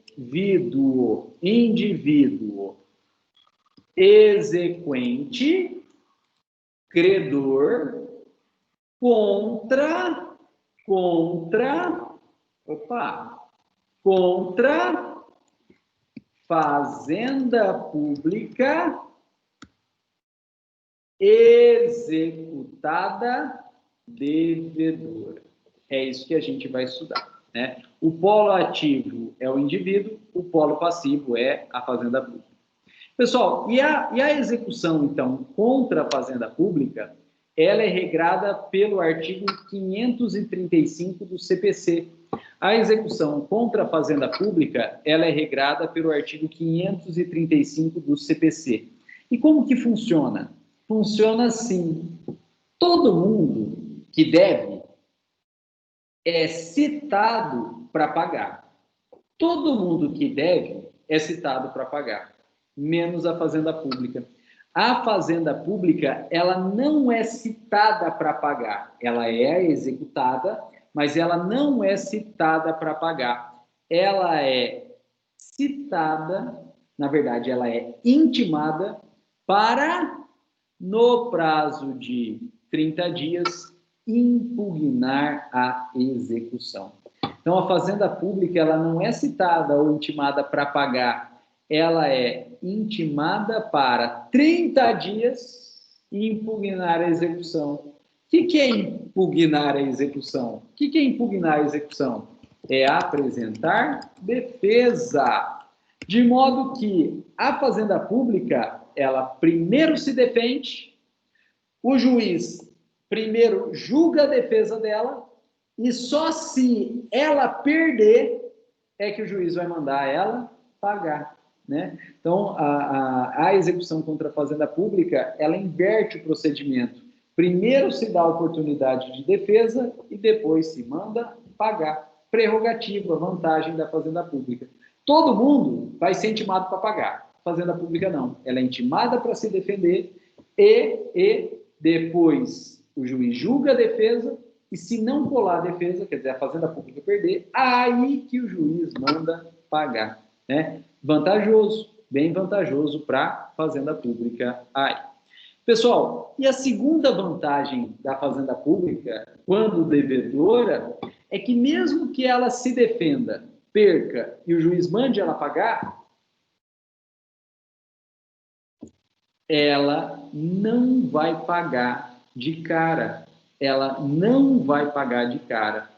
Speaker 1: exequente, credor, contra Fazenda Pública executada, devedora. É isso que a gente vai estudar, né? O polo ativo é o indivíduo, o polo passivo é a Fazenda Pública. Pessoal, e a execução, então, contra a Fazenda Pública, ela é regrada pelo artigo 535 do CPC. A execução contra a Fazenda Pública, ela é regrada pelo artigo 535 do CPC. E como que funciona? Funciona assim: todo mundo que deve é citado para pagar. Todo mundo que deve é citado para pagar, menos a Fazenda Pública. A Fazenda Pública, ela não é citada para pagar. Ela é executada, mas ela não é citada para pagar. Ela é citada, na verdade, ela é intimada para, no prazo de 30 dias, impugnar a execução. Então, a fazenda pública, ela não é citada ou intimada para pagar, ela é intimada para 30 dias impugnar a execução. O que é impugnar a execução? O que é impugnar a execução? É apresentar defesa. De modo que a fazenda pública, ela primeiro se defende, o juiz primeiro julga a defesa dela, e só se ela perder é que o juiz vai mandar ela pagar, né? Então, a execução contra a fazenda pública, ela inverte o procedimento. Primeiro se dá a oportunidade de defesa e depois se manda pagar. Prerrogativa, vantagem da fazenda pública. Todo mundo vai ser intimado para pagar. Fazenda pública não. Ela é intimada para se defender e depois o juiz julga a defesa e se não colar a defesa, quer dizer, a fazenda pública perder, aí que o juiz manda pagar, né? Vantajoso, bem vantajoso para a fazenda pública aí. Pessoal, e a segunda vantagem da fazenda pública, quando devedora, é que mesmo que ela se defenda, perca e o juiz mande ela pagar, ela não vai pagar de cara. Ela não vai pagar de cara.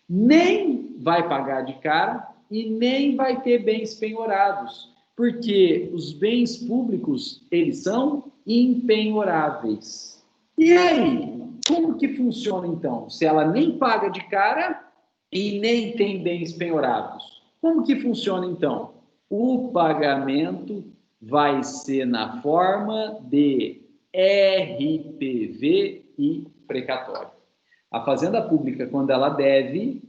Speaker 1: Nem vai pagar de cara e nem vai ter bens penhorados, porque os bens públicos, eles são impenhoráveis. E aí, como que funciona então? Se ela nem paga de cara e nem tem bens penhorados, como que funciona então? O pagamento vai ser na forma de RPV e precatório. A fazenda pública, quando ela deve,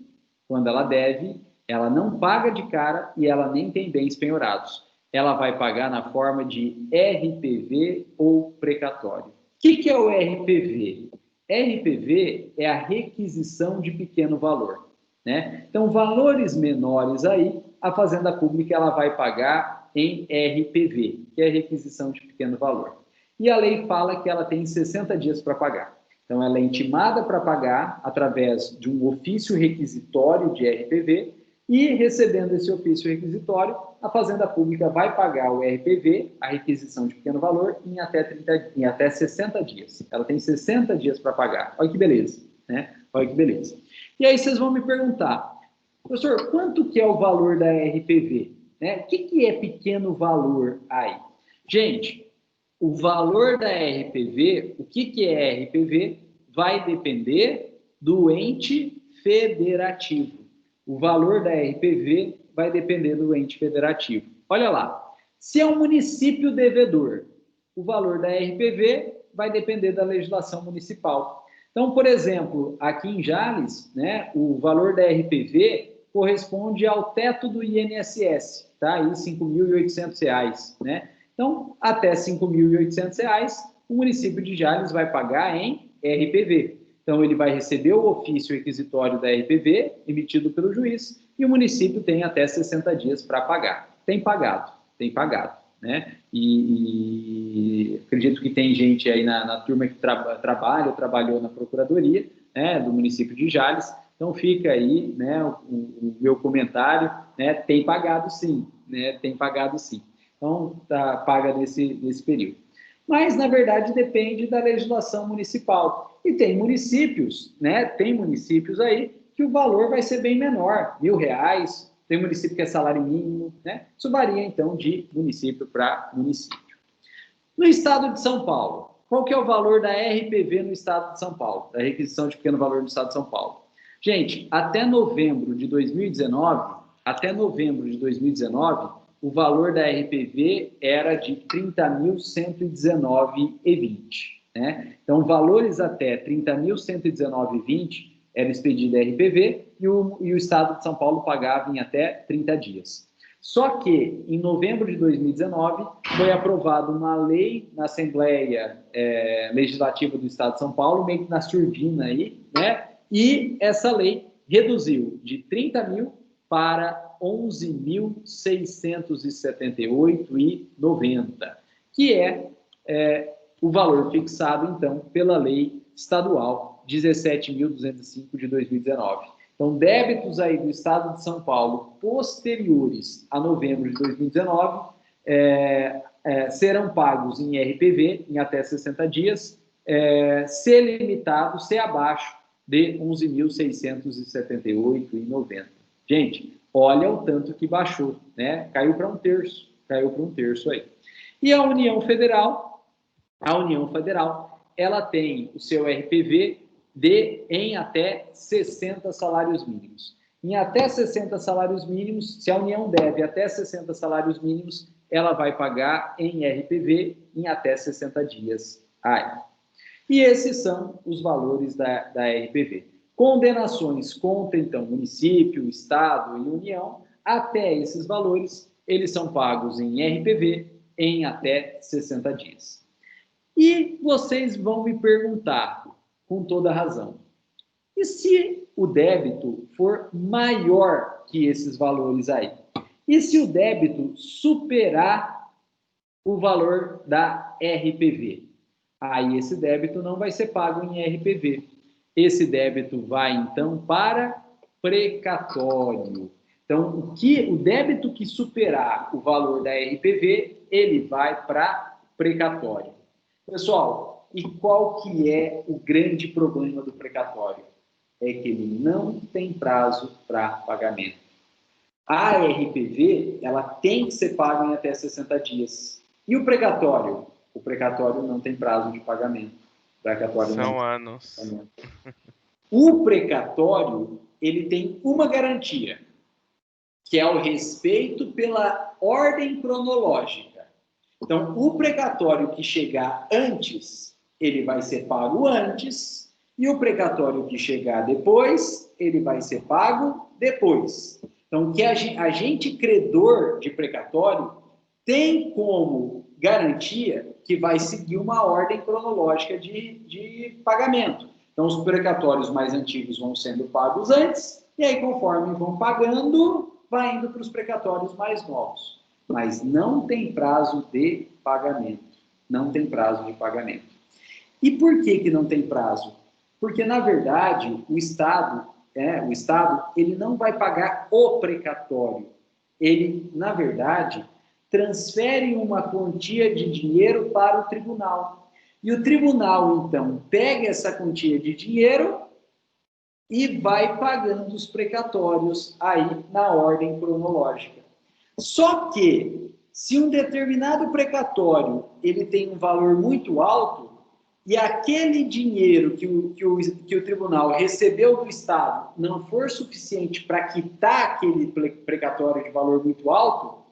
Speaker 1: ela não paga de cara e ela nem tem bens penhorados. Ela vai pagar na forma de RPV ou precatório. O que é o RPV? RPV é a requisição de pequeno valor, né? Então, valores menores aí, a fazenda pública ela vai pagar em RPV, que é requisição de pequeno valor. E a lei fala que ela tem 60 dias para pagar. Então, ela é intimada para pagar através de um ofício requisitório de RPV e, recebendo esse ofício requisitório, a fazenda pública vai pagar o RPV, a requisição de pequeno valor, em até 60 dias. Ela tem 60 dias para pagar. Olha que beleza, né? Olha que beleza. E aí vocês vão me perguntar, professor, quanto que é o valor da RPV? Né? O que é pequeno valor aí? Gente, o valor da RPV, o que é RPV, vai depender do ente federativo. O valor da RPV vai depender do ente federativo. Olha lá, se é um município devedor, o valor da RPV vai depender da legislação municipal. Então, por exemplo, aqui em Jales, né, o valor da RPV corresponde ao teto do INSS, tá? Aí R$ 5.800, né? Então, até R$ 5.800, o município de Jales vai pagar em RPV. Então, ele vai receber o ofício requisitório da RPV, emitido pelo juiz, e o município tem até 60 dias para pagar. Tem pagado, né? E acredito que tem gente aí na turma que trabalhou na procuradoria, né, do município de Jales. Então, fica aí, né, o meu comentário, né, tem pagado sim, né, tem pagado sim. Então, paga nesse período. Mas, na verdade, depende da legislação municipal. E tem municípios, né? Tem municípios aí que o valor vai ser bem menor, R$1.000. Tem município que é salário mínimo, né? Isso varia, então, de município para município. No estado de São Paulo, qual que é o valor da RPV no estado de São Paulo? Da requisição de pequeno valor no estado de São Paulo. Gente, até novembro de 2019, o valor da RPV era de R$ 30.119,20, né? Então, valores até R$ 30.119,20 era expedido a RPV e o Estado de São Paulo pagava em até 30 dias. Só que, em novembro de 2019, foi aprovada uma lei na Assembleia Legislativa do Estado de São Paulo, meio que na surdina aí, né? E essa lei reduziu de 30 mil para 11.678,90, que é o valor fixado, então, pela lei estadual 17.205 de 2019. Então, débitos aí do Estado de São Paulo posteriores a novembro de 2019 serão pagos em RPV em até 60 dias, se limitado, se abaixo de 11.678,90. Gente, olha o tanto que baixou, né? Caiu para um terço aí. E a União Federal, ela tem o seu RPV em até 60 salários mínimos. Em até 60 salários mínimos, se a União deve até 60 salários mínimos, ela vai pagar em RPV em até 60 dias. E esses são os valores da RPV. Condenações contra, então, município, estado e União, até esses valores, eles são pagos em RPV em até 60 dias. E vocês vão me perguntar, com toda razão, e se o débito for maior que esses valores aí? E se o débito superar o valor da RPV? Aí esse débito não vai ser pago em RPV. Esse débito vai, então, para precatório. Então, o débito que superar o valor da RPV, ele vai para precatório. Pessoal, e qual que é o grande problema do precatório? É que ele não tem prazo para pagamento. A RPV, ela tem que ser paga em até 60 dias. E o precatório? O precatório não tem prazo de pagamento.
Speaker 2: São anos.
Speaker 1: O precatório, ele tem uma garantia, que é o respeito pela ordem cronológica. Então, o precatório que chegar antes, ele vai ser pago antes, e o precatório que chegar depois, ele vai ser pago depois. Então, que a gente credor de precatório tem como garantia que vai seguir uma ordem cronológica de pagamento. Então, os precatórios mais antigos vão sendo pagos antes, e aí, conforme vão pagando, vai indo para os precatórios mais novos. Mas não tem prazo de pagamento. Não tem prazo de pagamento. E por que não tem prazo? Porque, na verdade, o Estado, ele não vai pagar o precatório. Ele, na verdade, transfere uma quantia de dinheiro para o tribunal. E o tribunal, então, pega essa quantia de dinheiro e vai pagando os precatórios aí na ordem cronológica. Só que, se um determinado precatório ele tem um valor muito alto, e aquele dinheiro que o tribunal recebeu do Estado não for suficiente para quitar aquele precatório de valor muito alto,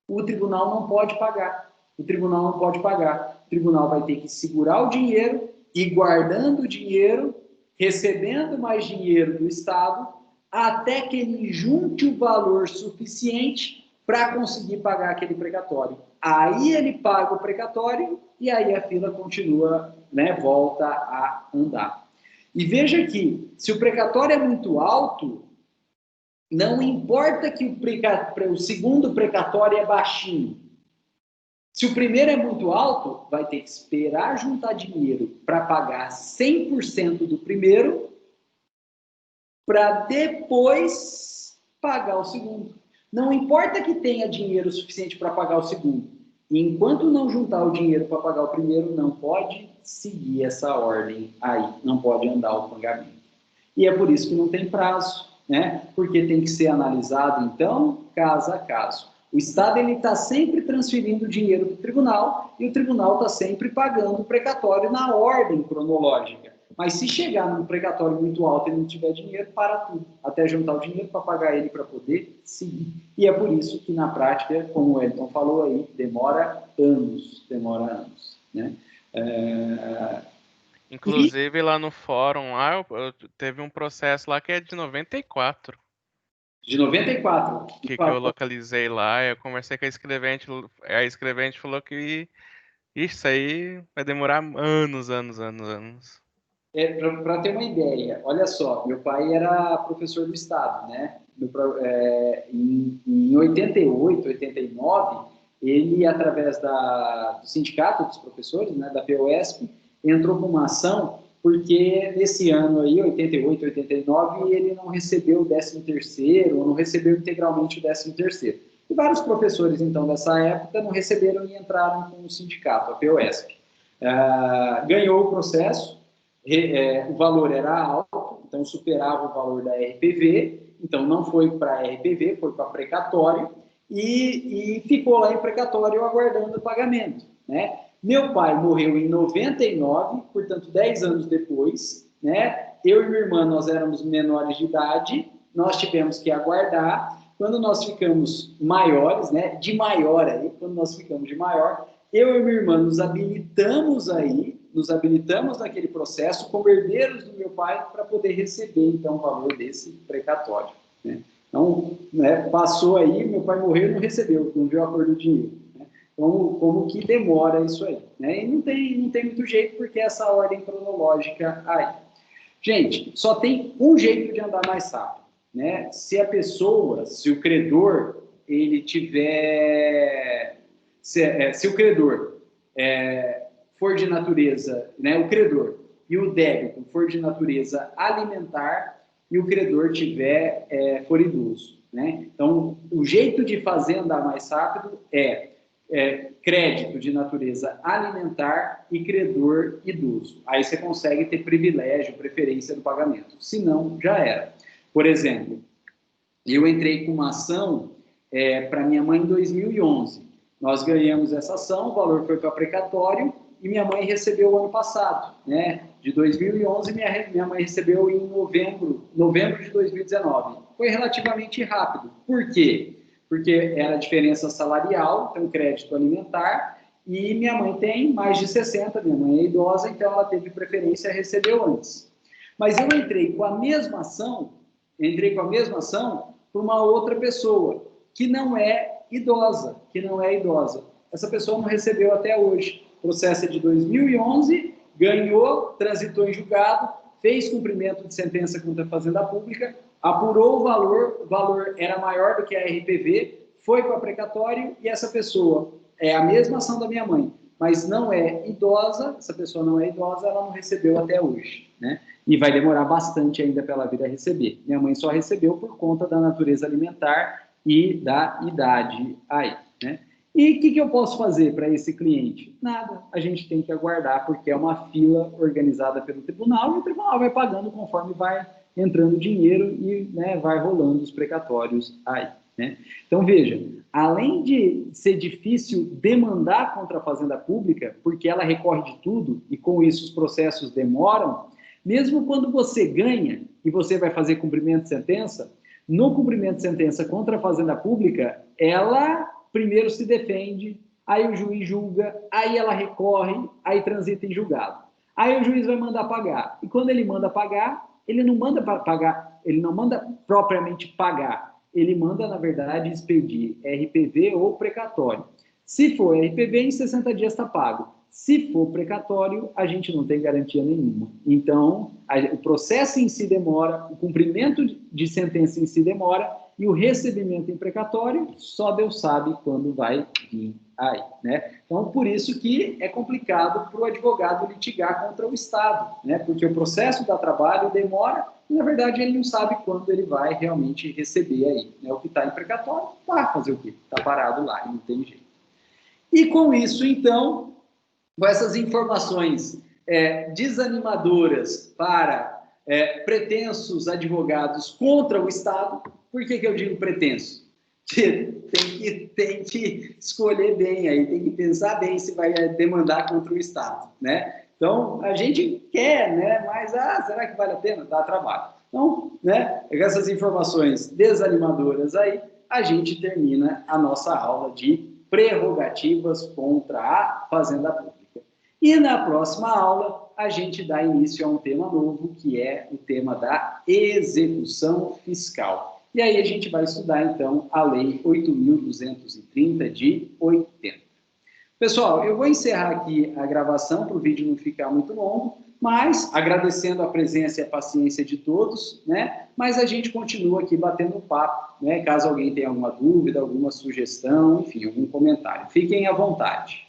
Speaker 1: o tribunal não pode pagar. O tribunal vai ter que segurar o dinheiro, ir guardando o dinheiro, recebendo mais dinheiro do Estado, até que ele junte o valor suficiente para conseguir pagar aquele precatório. Aí ele paga o precatório e aí a fila continua, volta a andar. E veja que, se o precatório é muito alto, não importa que o segundo precatório é baixinho. Se o primeiro é muito alto, vai ter que esperar juntar dinheiro para pagar 100% do primeiro, para depois pagar o segundo. Não importa que tenha dinheiro suficiente para pagar o segundo. Enquanto não juntar o dinheiro para pagar o primeiro, não pode seguir essa ordem aí, não pode andar o pagamento. E é por isso que não tem prazo, porque tem que ser analisado, então, caso a caso. O Estado está sempre transferindo dinheiro para o tribunal e o tribunal está sempre pagando o precatório na ordem cronológica. Mas se chegar num precatório muito alto e não tiver dinheiro, para tudo, até juntar o dinheiro para pagar ele para poder seguir. E é por isso que, na prática, como o Elton falou aí, demora anos.
Speaker 2: Inclusive, lá no fórum, teve um processo lá que é de 94.
Speaker 1: De 94.
Speaker 2: Que eu localizei lá, eu conversei com a escrevente falou que isso aí vai demorar anos.
Speaker 1: Para ter uma ideia, olha só, meu pai era professor do Estado, em 88, 89, ele, através do sindicato dos professores, da POSP, entrou com uma ação porque nesse ano aí, 88, 89, ele não recebeu o 13º, ou não recebeu integralmente o 13º. E vários professores, então, dessa época, não receberam e entraram com o sindicato, a POSP. Ganhou o processo, o valor era alto, então superava o valor da RPV, então não foi para a RPV, foi para precatório, e ficou lá em precatório aguardando o pagamento, né? Meu pai morreu em 99, portanto 10 anos depois, né? Eu e minha irmã, nós éramos menores de idade, nós tivemos que aguardar. Quando nós ficamos maiores, né? De maior aí, quando nós ficamos de maior, eu e minha irmã nos habilitamos naquele processo como herdeiros do meu pai para poder receber, então, o valor desse precatório, né? Então, né, passou aí, meu pai morreu e não recebeu, não viu a cor do dinheiro, né? Como que demora isso aí, né? E não tem muito jeito, porque essa ordem cronológica aí. Gente, só tem um jeito de andar mais rápido, né? Se o credor, ele tiver... Se o credor for de natureza, né, o credor e o débito for de natureza alimentar e o credor for idoso, né? Então, o jeito de fazer andar mais rápido é crédito de natureza alimentar e credor idoso. Aí você consegue ter privilégio, preferência do pagamento. Se não, já era. Por exemplo, eu entrei com uma ação para minha mãe em 2011. Nós ganhamos essa ação, o valor foi para precatório e minha mãe recebeu o ano passado, né? De 2011, minha mãe recebeu em novembro de 2019. Foi relativamente rápido. Por quê? Porque era diferença salarial, então crédito alimentar, e minha mãe tem mais de 60, minha mãe é idosa, então ela teve preferência e recebeu antes. Mas eu entrei com a mesma ação para uma outra pessoa, que não é idosa. Essa pessoa não recebeu até hoje. O processo é de 2011, ganhou, transitou em julgado, fez cumprimento de sentença contra a Fazenda Pública, apurou o valor era maior do que a RPV, foi para precatório e essa pessoa é a mesma ação da minha mãe, mas não é idosa, essa pessoa não é idosa, ela não recebeu até hoje, né? E vai demorar bastante ainda para ela vir a receber. Minha mãe só recebeu por conta da natureza alimentar e da idade aí, né? E o que eu posso fazer para esse cliente? Nada, a gente tem que aguardar, porque é uma fila organizada pelo tribunal, e o tribunal vai pagando conforme vai entrando dinheiro e, né, vai rolando os precatórios aí, né? Então, veja, além de ser difícil demandar contra a Fazenda Pública, porque ela recorre de tudo, e com isso os processos demoram, mesmo quando você ganha e você vai fazer cumprimento de sentença, no cumprimento de sentença contra a Fazenda Pública, ela primeiro se defende, aí o juiz julga, aí ela recorre, aí transita em julgado. Aí o juiz vai mandar pagar. E quando ele manda pagar, ele não manda pagar, ele não manda propriamente pagar, ele manda, na verdade, expedir RPV ou precatório. Se for RPV, em 60 dias está pago. Se for precatório, a gente não tem garantia nenhuma. Então, o processo em si demora, o cumprimento de sentença em si demora, e o recebimento em precatório, só Deus sabe quando vai vir aí, né? Então, por isso que é complicado para o advogado litigar contra o Estado, né? Porque o processo dá trabalho, demora, e, na verdade, ele não sabe quando ele vai realmente receber aí, né? O que está em precatório, vai fazer o quê? Está parado lá, e não tem jeito. E com isso, então, com essas informações desanimadoras para pretensos advogados contra o Estado. Por que eu digo pretenso? Tem que escolher bem aí, tem que pensar bem se vai demandar contra o Estado, né? Então, a gente quer, né? Mas, será que vale a pena? Dá trabalho. Então, né? Com essas informações desanimadoras aí, a gente termina a nossa aula de prerrogativas contra a Fazenda Pública. E na próxima aula, a gente dá início a um tema novo, que é o tema da execução fiscal. E aí a gente vai estudar, então, a Lei 8.230 de 80. Pessoal, eu vou encerrar aqui a gravação para o vídeo não ficar muito longo, mas agradecendo a presença e a paciência de todos, né? Mas a gente continua aqui batendo papo, né? Caso alguém tenha alguma dúvida, alguma sugestão, enfim, algum comentário. Fiquem à vontade.